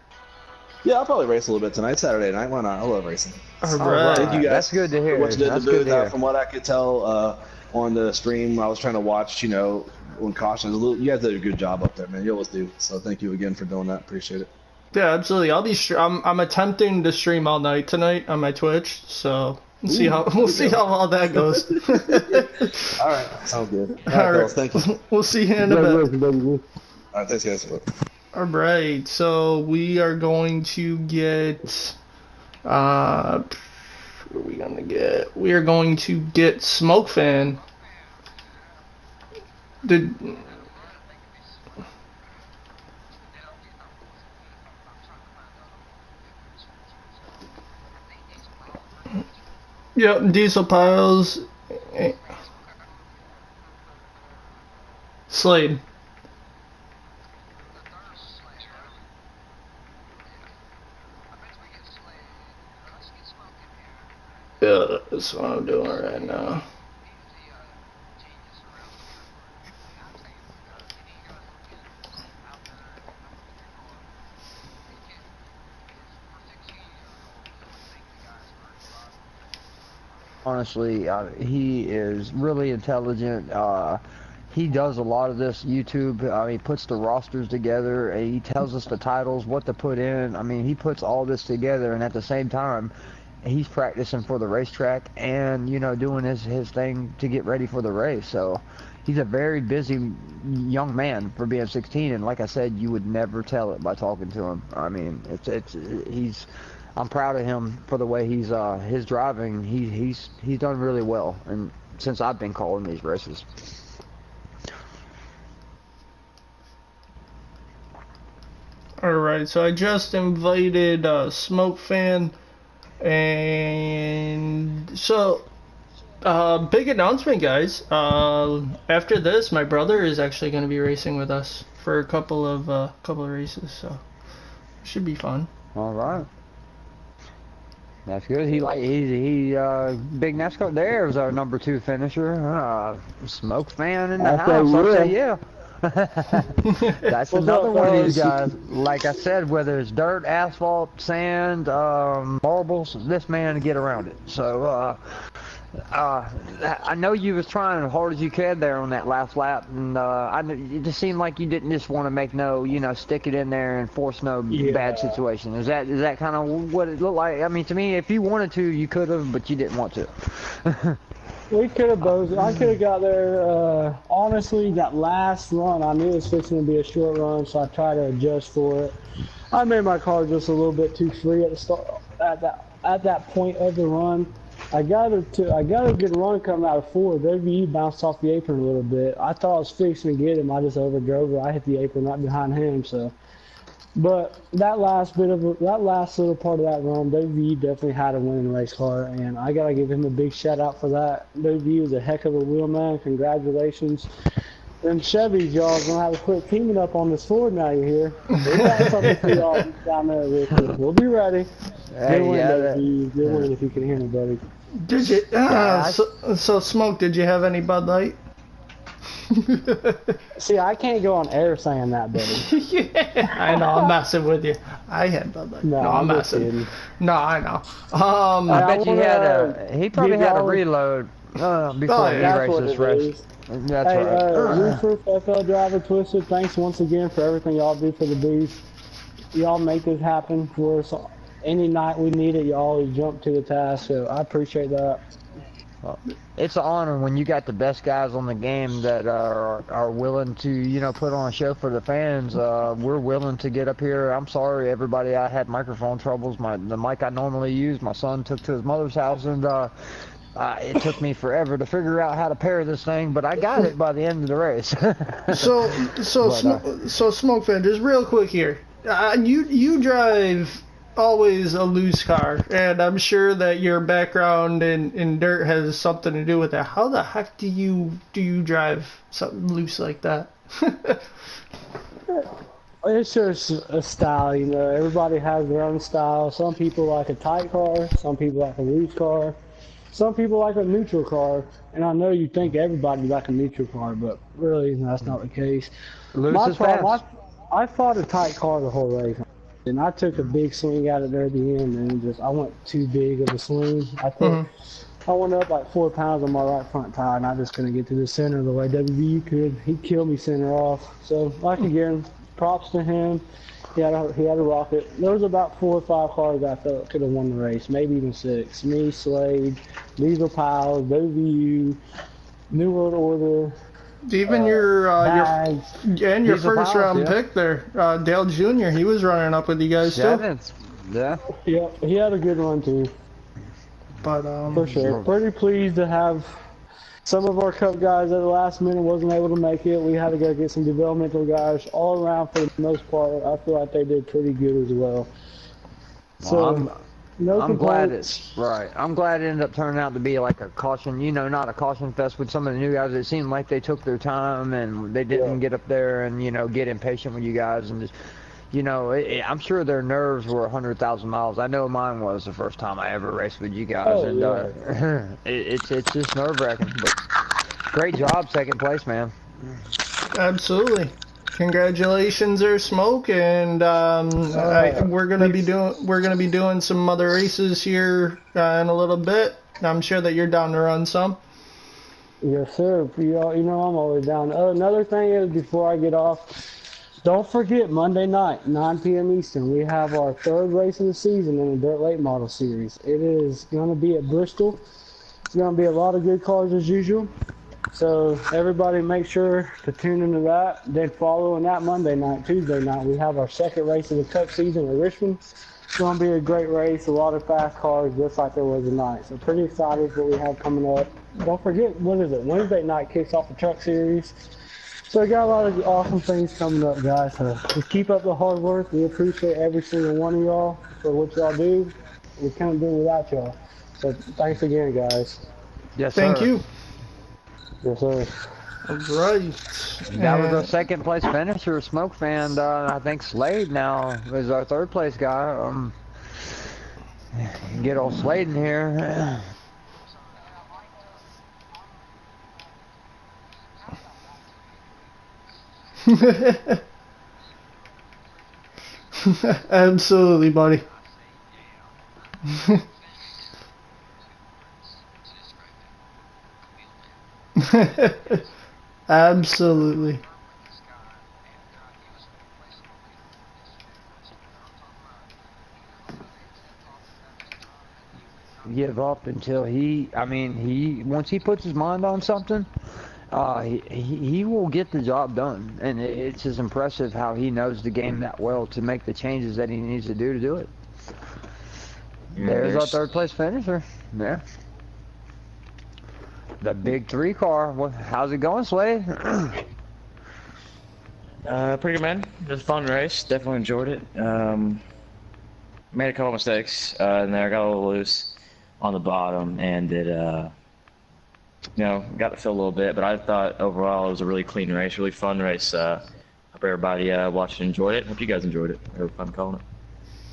Yeah, I'll probably race a little bit tonight, Saturday night. Why not? I love racing. All right. Thank you guys. That's good to hear. What you did in the booth, from what I could tell, on the stream. I was trying to watch, you know, when caution. You guys did a good job up there, man. You always do. So thank you again for doing that. Appreciate it. Yeah, absolutely. I'm attempting to stream all night tonight on my Twitch, so we'll see how all that goes. All right, sounds good. All All right, right. fellas, thank you. We'll see you in a bit. All right, thanks, guys. All right, so we are going to get. Who are we gonna get? We are going to get Smoke Fan. Yep, Diesel Piles. Slade. Yeah, that's what I'm doing right now. Honestly, he is really intelligent. He does a lot of this YouTube. He puts the rosters together. And he tells us the titles, what to put in. I mean, he puts all this together, and at the same time, he's practicing for the racetrack and, you know, doing his thing to get ready for the race. So he's a very busy young man for being 16. And like I said, you would never tell it by talking to him. I mean, I'm proud of him for the way he's his driving. He's done really well, and since I've been calling these races. All right, so I just invited Smoke Fan, and so big announcement, guys. After this, my brother is actually going to be racing with us for a couple of races, so it should be fun. All right. That's good. He big NASCAR. There's our number 2 finisher. Smoke Fan in the house. I'll say, yeah. That's another one of these guys. Like I said, whether it's dirt, asphalt, sand, marbles, this man can get around it. So I know you was trying as hard as you could there on that last lap, and it just seemed like you didn't just want to make stick it in there and force no bad situation. Is that kind of what it looked like? I mean, to me, if you wanted to, you could have, but you didn't want to. We could have both. I could have got there. Honestly, that last run, I knew it was fixing to be a short run, so I tried to adjust for it. I made my car just a little bit too free at the start. At that point of the run, I got a good run coming out of 4. WE bounced off the apron a little bit. I thought I was fixing to get him. I just overdrove it. I hit the apron right behind him. So, but that last little part of that run, WE definitely had a winning race car, and I gotta give him a big shout out for that. WE was a heck of a wheel man. Congratulations. Them Chevys, y'all gonna have to quit teaming up on this Ford now. You hear? We got something for y'all down there real quick. We'll be ready. Good win if you can hear me, buddy. Did you? So Smoke, did you have any Bud Light? See, I can't go on air saying that, buddy. Yeah, I know. I'm messing with you. I had Bud Light. No, I'm messing. No, I know. I bet he probably had a reload before he raced this race. That's right. Roof FL Driver Twisted, thanks once again for everything y'all do for the booth. Y'all make this happen for us. Any night we need it, you always jump to the task, so I appreciate that. It's an honor when you got the best guys on the game that are willing to, put on a show for the fans. We're willing to get up here. I'm sorry, everybody, I had microphone troubles. The mic I normally use, my son took to his mother's house, and it took me forever to figure out how to pair this thing, but I got it by the end of the race. So Smoke Fan, just real quick here. You drive always a loose car, and I'm sure that your background in dirt has something to do with that. How the heck do you drive something loose like that? It's just a style, Everybody has their own style. Some people like a tight car, some people like a loose car, some people like a neutral car. And I know you think everybody like a neutral car, but really that's not the case. Loose is fast. I fought a tight car the whole race. And I took a big swing out of there at the end, and I went too big of a swing. I think I went up like 4 pounds on my right front tire, and I just couldn't get to the center the way WVU could. He killed me center off. So, like again, props to him. He had a rocket. There was about 4 or 5 cars I felt could have won the race, maybe even 6. Me, Slade, Diesel Piles, WVU, New World Order. Even your first round pick there, Dale Jr. He was running up with you guys too. Yeah. Yeah, he had a good run too. But for sure, pretty pleased to have some of our cup guys at the last minute wasn't able to make it. We had to go get some developmental guys. All around, for the most part, I feel like they did pretty good as well. So, I'm glad I'm glad it ended up turning out to be like a caution, not a caution fest with some of the new guys. It seemed like they took their time and they didn't get up there and, get impatient with you guys and just, I'm sure their nerves were 100,000 miles. I know mine was the first time I ever raced with you guys. It's just nerve-wracking. But great job, second place, man. Absolutely. Congratulations there, Smoke, and we're gonna be doing some other races here in a little bit. I'm sure that you're down to run some. Yes, sir. I'm always down. Another thing is, before I get off, don't forget Monday night, 9 p.m. Eastern. We have our 3rd race of the season in the Dirt Late Model Series. It is going to be at Bristol. It's going to be a lot of good cars as usual. So everybody make sure to tune into that. Then following that Monday night, Tuesday night, we have our 2nd race of the Cup season at Richmond. It's going to be a great race, a lot of fast cars, just like there was tonight. So pretty excited for what we have coming up. Don't forget, Wednesday night kicks off the Truck Series. So we got a lot of awesome things coming up, guys. So just keep up the hard work. We appreciate every single one of y'all for what y'all do. We can't do it without y'all. So thanks again, guys. Yes, sir. Thank you. Yes, sir. All right. That was our 2nd place finisher, Smoke Fan. I think Slade now is our 3rd place guy. Get old Slade in here. Absolutely, buddy. Absolutely. Give up until once he puts his mind on something, he will get the job done, and it's just impressive how he knows the game that well to make the changes that he needs to do it. Yeah, there's our 3rd place finisher. Yeah. The big 3 car. How's it going, Slade? Pretty good, man. It was a fun race. Definitely enjoyed it. Made a couple mistakes in there. Got a little loose on the bottom, and it, got to feel a little bit. But I thought overall it was a really clean race, really fun race. Hope everybody watched and enjoyed it. Hope you guys enjoyed it. It was fun calling it.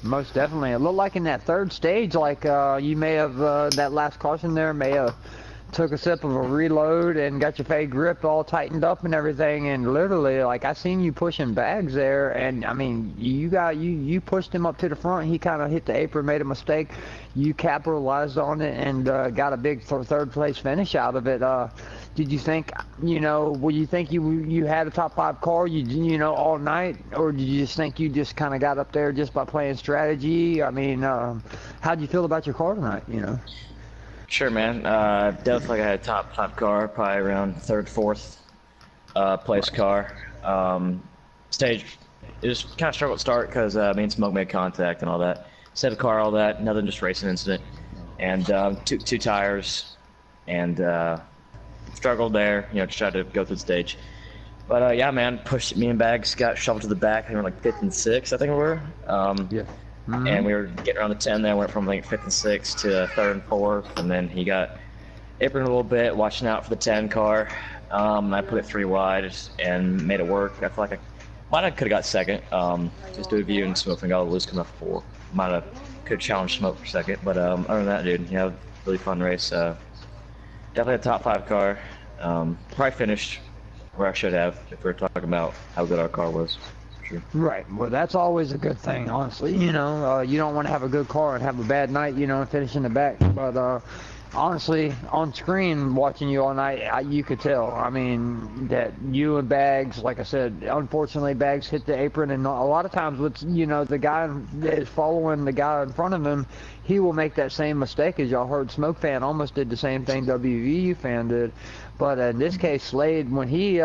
Most definitely. It looked like in that 3rd stage, like you may have that last caution there may have took a sip of a reload and got your fade grip all tightened up and everything, and literally, like, I seen you pushing bags there, and I mean, you pushed him up to the front. He kind of hit the apron, made a mistake. You capitalized on it and got a big 3rd place finish out of it. Did you think, you had a top 5 car, all night, or did you just think you just kind of got up there just by playing strategy? I mean, how'd you feel about your car tonight? Sure, man. Definitely I had a top 5 car, probably around 3rd, 4th place car. Stage, it was kind of struggled to start because me and Smoke made contact and all that. Set a car, all that, nothing, just racing incident. And two tires, and struggled there, to try to go through the stage. But yeah, man, pushed me and Bags got shoveled to the back. They were like 5th and 6th, I think we were. Yeah. And we were getting around the 10 there, went from like 5th and 6th to 3rd and 4th, and then he got aproned a little bit, watching out for the 10 car. And I put it 3 wide and made it work. I feel like I could have got 2nd. Just do a view and Smoke and got a loose coming off 4. Could challenge Smoke for 2nd, but other than that, dude, really fun race. Definitely a top 5 car. Probably finished where I should have if we're talking about how good our car was. Sure. Right. Well, that's always a good thing, honestly. You don't want to have a good car and have a bad night, and finish in the back. But honestly, on screen watching you all night, you could tell. I mean, that you and Bags, like I said, unfortunately, Bags hit the apron, and a lot of times with the guy that is following the guy in front of him, he will make that same mistake. As y'all heard, Smoke Fan almost did the same thing WVU Fan did. But in this case, Slade, when he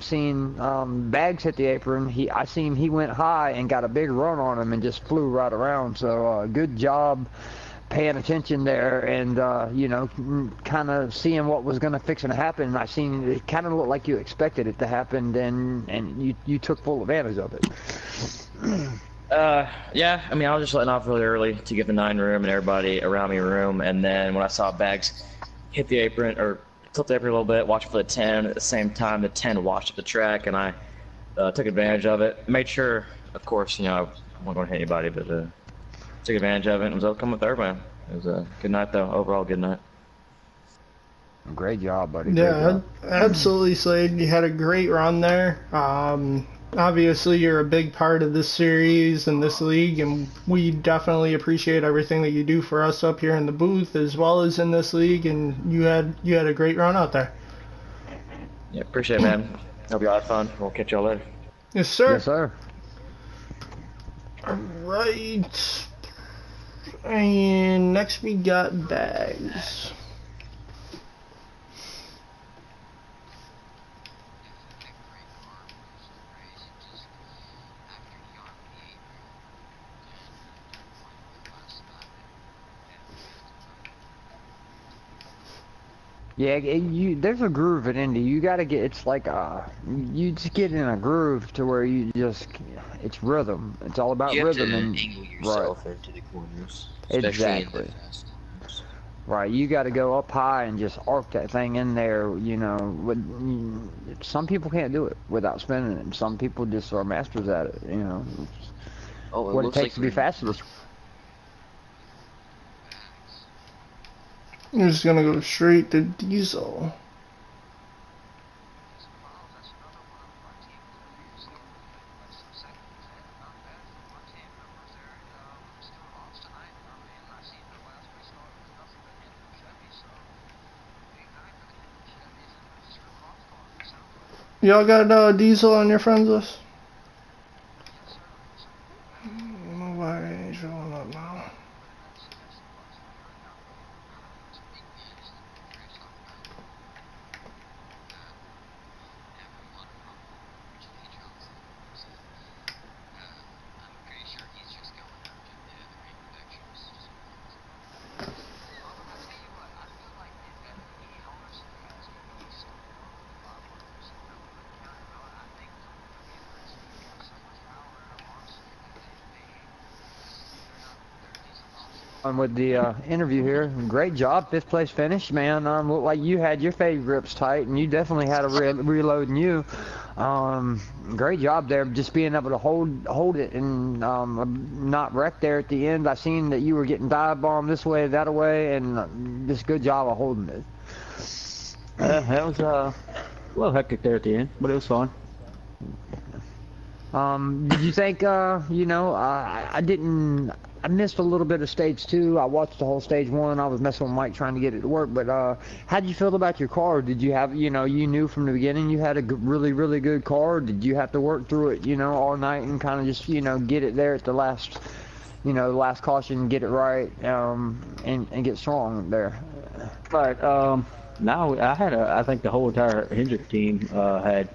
seen Bags hit the apron, I seen he went high and got a big run on him and just flew right around. So good job paying attention there and, kind of seeing what was going to fix and happen. I seen it kind of looked like you expected it to happen, and you took full advantage of it. Yeah, I mean, I was just letting off really early to give the 9 room and everybody around me room, and then when I saw Bags hit the apron, or tilt the apron a little bit, watch for the 10, at the same time the 10 washed up the track, and I took advantage of it. Made sure, of course, I wasn't going to hit anybody, but took advantage of it and was able to come with third, man. It was a good night, though. Overall, good night. Great job, buddy. Yeah, absolutely, Slade. You had a great run there. Obviously, you're a big part of this series and this league, and we definitely appreciate everything that you do for us up here in the booth as well as in this league, and you had a great run out there. Yeah, appreciate it, man. Hope you all had fun. We'll catch y'all later. Yes, sir. Yes, sir. All right. And next we got Bags. Yeah, there's a groove at Indy. You got to get, it's like, you just get in a groove to where it's rhythm. It's all about rhythm. And angle yourself into the corners. Exactly. Right, you got to go up high and just arc that thing in there, some people can't do it without spinning it, and some people just are masters at it, what it takes to be fastest. I'm just gonna go straight to Diesel. Y'all got Diesel on your friends list? Nobody's showing up now. With the interview here, great job, 5th place finish, man. Looked like you had your fade grips tight, and you definitely had a reload in you. Great job there, just being able to hold it and not wreck there at the end. I seen that you were getting dive bombed this way, that way, and just good job of holding it. That was a little hectic there at the end, but it was fun. Did you think, I missed a little bit of stage 2. I watched the whole stage 1. I was messing with Mike trying to get it to work. But how did you feel about your car? Did you have, you knew from the beginning you had a really, really good car? Did you have to work through it, all night and kind of just, get it there at the last, last caution, get it right, and get strong there? Right. Now I think the whole entire Hendrick team had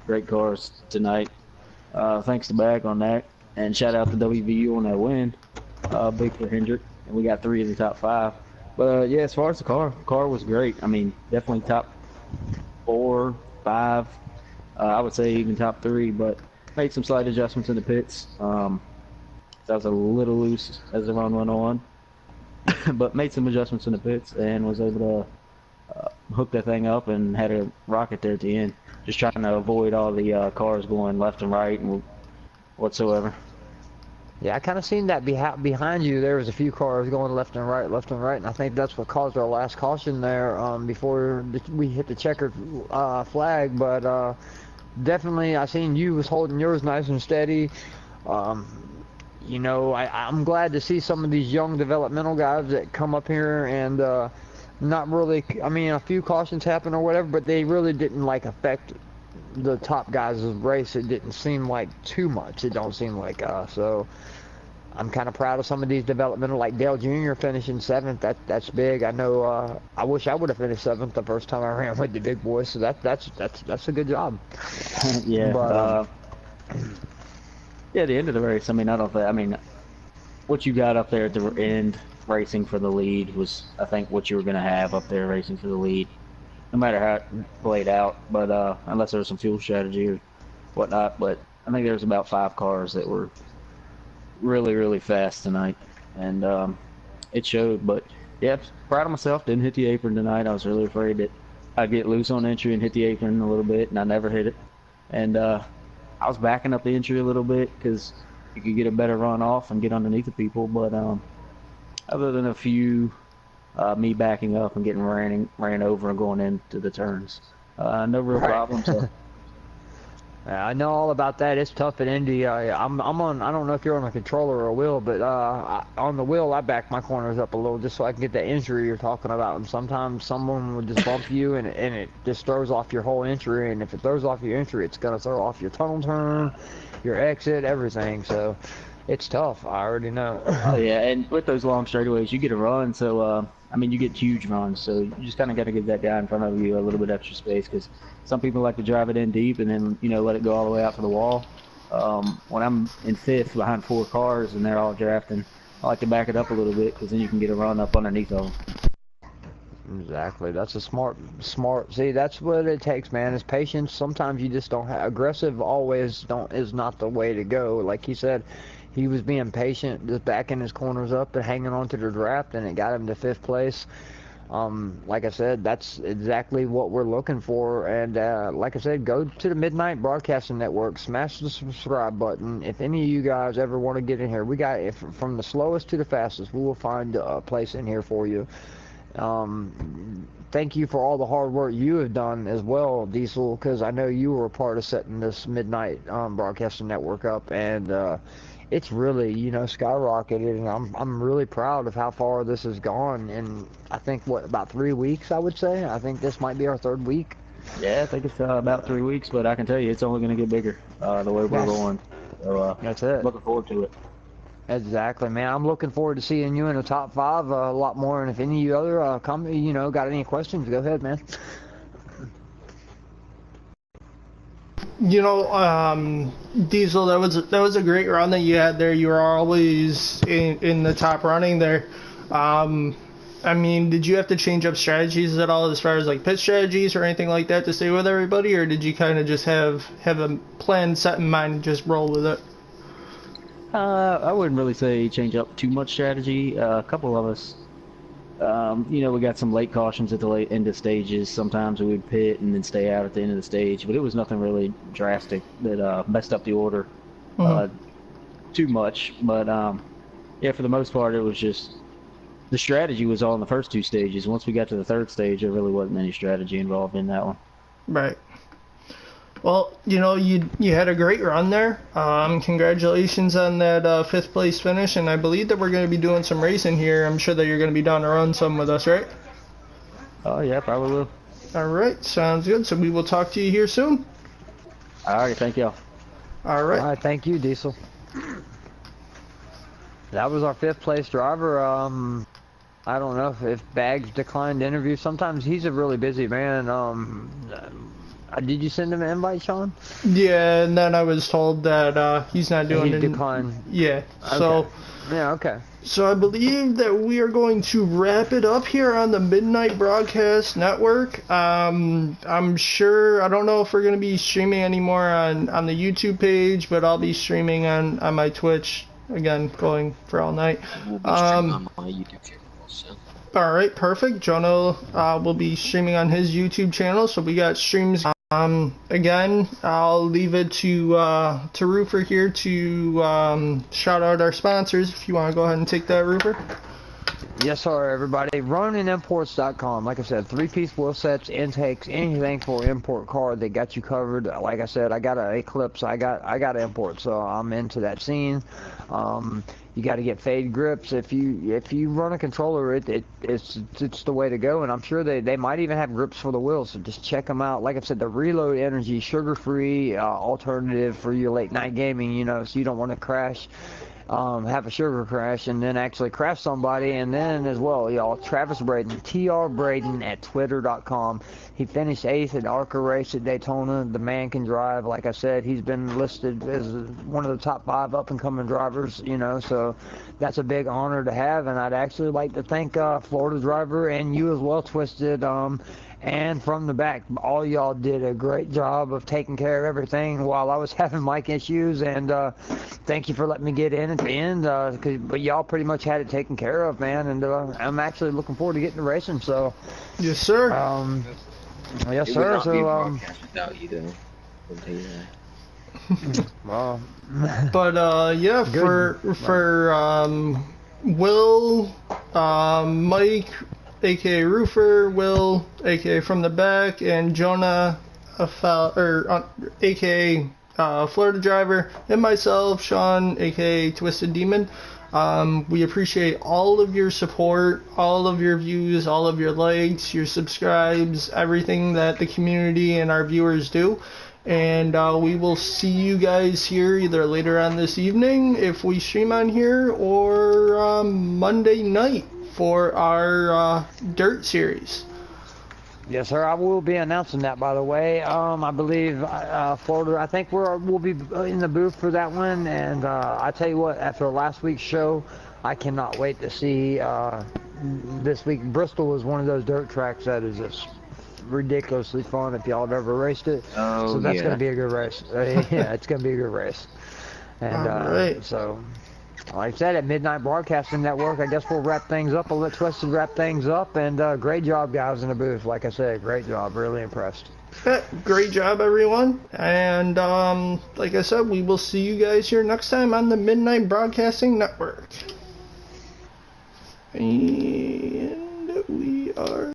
great cars tonight. Thanks to Bag on that, and shout out to WVU on that win. Big for Hendrick, and we got 3 of the top 5. But yeah, as far as the car was great. I mean, definitely top 4, 5. I would say even top 3, but made some slight adjustments in the pits. That was a little loose as the run went on, but made some adjustments in the pits and was able to hook that thing up and had a rocket there at the end. Just trying to avoid all the cars going left and right and whatsoever. Yeah, I kind of seen that behind you. There was a few cars going left and right, and I think that's what caused our last caution there before we hit the checkered flag. But definitely, I seen you was holding yours nice and steady. I'm glad to see some of these young developmental guys that come up here and not really. I mean, a few cautions happened or whatever, but they really didn't like affect the top guys' race. It didn't seem like too much. It don't seem like so. I'm kind of proud of some of these developmental, like Dale Jr. finishing 7th. That's big. I know. I wish I would have finished 7th the first time I ran with the big boys. So that's a good job. Yeah. But, yeah, the end of the race. I mean, what you got up there at the end, racing for the lead, was I think what you were going to have up there racing for the lead, no matter how it played out. But unless there was some fuel strategy or whatnot. But I think there was about 5 cars that were really, really fast tonight, and it showed. But yeah, proud of myself. Didn't hit the apron tonight. I was really afraid that I'd get loose on entry and hit the apron a little bit, and I never hit it. And I was backing up the entry a little bit because you could get a better run off and get underneath the people. But other than a few me backing up and getting ran over and going into the turns, no real problems. So. I know all about that. It's tough at Indy. I'm on. I don't know if you're on a controller or a wheel, but on the wheel I back my corners up a little just so I can get the entry you're talking about. And sometimes someone would just bump you, and it just throws off your whole entry. And if it throws off your entry, it's gonna throw off your tunnel turn, your exit, everything. So it's tough. I already know. Oh yeah, and with those long straightaways, you get a run. So I mean, you get huge runs. So you just kind of got to give that guy in front of you a little bit extra space because some people like to drive it in deep and then let it go all the way out to the wall. When I'm in 5th behind 4 cars and they're all drafting, I like to back it up a little bit because then you can get a run up underneath them. Exactly. That's a smart. See, that's what it takes, man. Is patience. Sometimes you just don't have aggressive. Always is not the way to go. Like he said, he was being patient, just backing his corners up and hanging on to the draft, and it got him to 5th place. Like I said, that's exactly what we're looking for. And like I said, go to the Midnight Broadcasting Network, smash the subscribe button. If any of you guys ever want to get in here, we got from the slowest to the fastest. We will find a place in here for you. Thank you for all the hard work you have done as well, Diesel, because I know you were a part of setting this Midnight Broadcasting Network up, and it's really, skyrocketed, and I'm really proud of how far this has gone. And I think, about 3 weeks, I would say? I think this might be our 3rd week. Yeah, I think it's about 3 weeks, but I can tell you it's only going to get bigger the way we're going. So that's it. Looking forward to it. Exactly, man. I'm looking forward to seeing you in the top 5 a lot more. And if any of you other got any questions, go ahead, man. Diesel, that was a great run that you had there. You were always in the top running there. I mean, did you have to change up strategies at all as far as like pit strategies or anything like that to stay with everybody, or did you kind of just have a plan set in mind and just roll with it? I wouldn't really say change up too much strategy. A couple of us, we got some late cautions at the late end of stages. Sometimes we would pit and then stay out at the end of the stage, but it was nothing really drastic that messed up the order too much. But yeah, for the most part, it was just the strategy was all in the first 2 stages. Once we got to the 3rd stage, there really wasn't any strategy involved in that one. Right. Well, you had a great run there. Congratulations on that 5th place finish, and I believe that we're going to be doing some racing here. I'm sure that you're going to be down to run some with us, right? Oh, yeah, probably will. All right, sounds good. So we will talk to you here soon. All right, thank y'all. All right. All right, thank you, Diesel. That was our 5th place driver. I don't know if Bags declined to interview. Sometimes he's a really busy man. Did you send him an invite, Sean? Yeah, and then I was told that he's not doing it. He declined. Yeah. Okay. So. Yeah. Okay. So I believe that we are going to wrap it up here on the Midnight Broadcast Network. I'm sure, I don't know if we're going to be streaming anymore on the YouTube page, but I'll be streaming on my Twitch, again, going for all night. We'll be streaming on my YouTube channel also. All right, perfect. Jonah will be streaming on his YouTube channel, so we got streams. Again, I'll leave it to Roofer here to shout out our sponsors. If you want to go ahead and take that, Roofer. Yes, sir, everybody. RoninImports.com. Like I said, 3-piece wheel sets, intakes, anything for import car, they got you covered. Like I said, I got an Eclipse. I got import, so I'm into that scene. You got to get fade grips. If you run a controller, it's the way to go. And I'm sure they might even have grips for the wheels. So just check them out. Like I said, the Reload Energy sugar-free alternative for your late night gaming. You know, so you don't want to crash. Have a sugar crash and then actually crash somebody. And then as well, y'all, Travis Braden, TR Braden at twitter.com. He finished 8th at ARCA race at Daytona. The man can drive. Like I said, he's been listed as one of the top 5 up-and-coming drivers, you know, so that's a big honor to have. And I'd actually like to thank Florida Driver and you as well, Twisted, and from the back. All y'all did a great job of taking care of everything while I was having mic issues, and thank you for letting me get in at the end, but y'all pretty much had it taken care of, man, and I'm actually looking forward to getting to racing, so. Yes, sir. Yes, It sir, would not be so, broadcast without you, though. I'll tell you that. well. But, yeah, Good. for Will, Mike, aka Roofer, Will, aka From the Back, and Jonah, aka Florida Driver, and myself, Sean, aka Twisted Demon. We appreciate all of your support, all of your views, all of your likes, your subscribes, everything that the community and our viewers do. And we will see you guys here either later on this evening if we stream on here, or Monday night for our Dirt series. Yes, sir. I will be announcing that, by the way. I believe Florida. I think we'll be in the booth for that one. And I tell you what, after last week's show, I cannot wait to see this week. Bristol is one of those dirt tracks that is just ridiculously fun. If y'all have ever raced it, so that's gonna be a good race. Yeah, it's gonna be a good race. And right. So. Like I said, at Midnight Broadcasting Network, I guess we'll wrap things up. I'll let Twisted wrap things up. And great job, guys, in the booth. Like I said, great job. Really impressed. Great job, everyone. And like I said, we will see you guys here next time on the Midnight Broadcasting Network. And we are...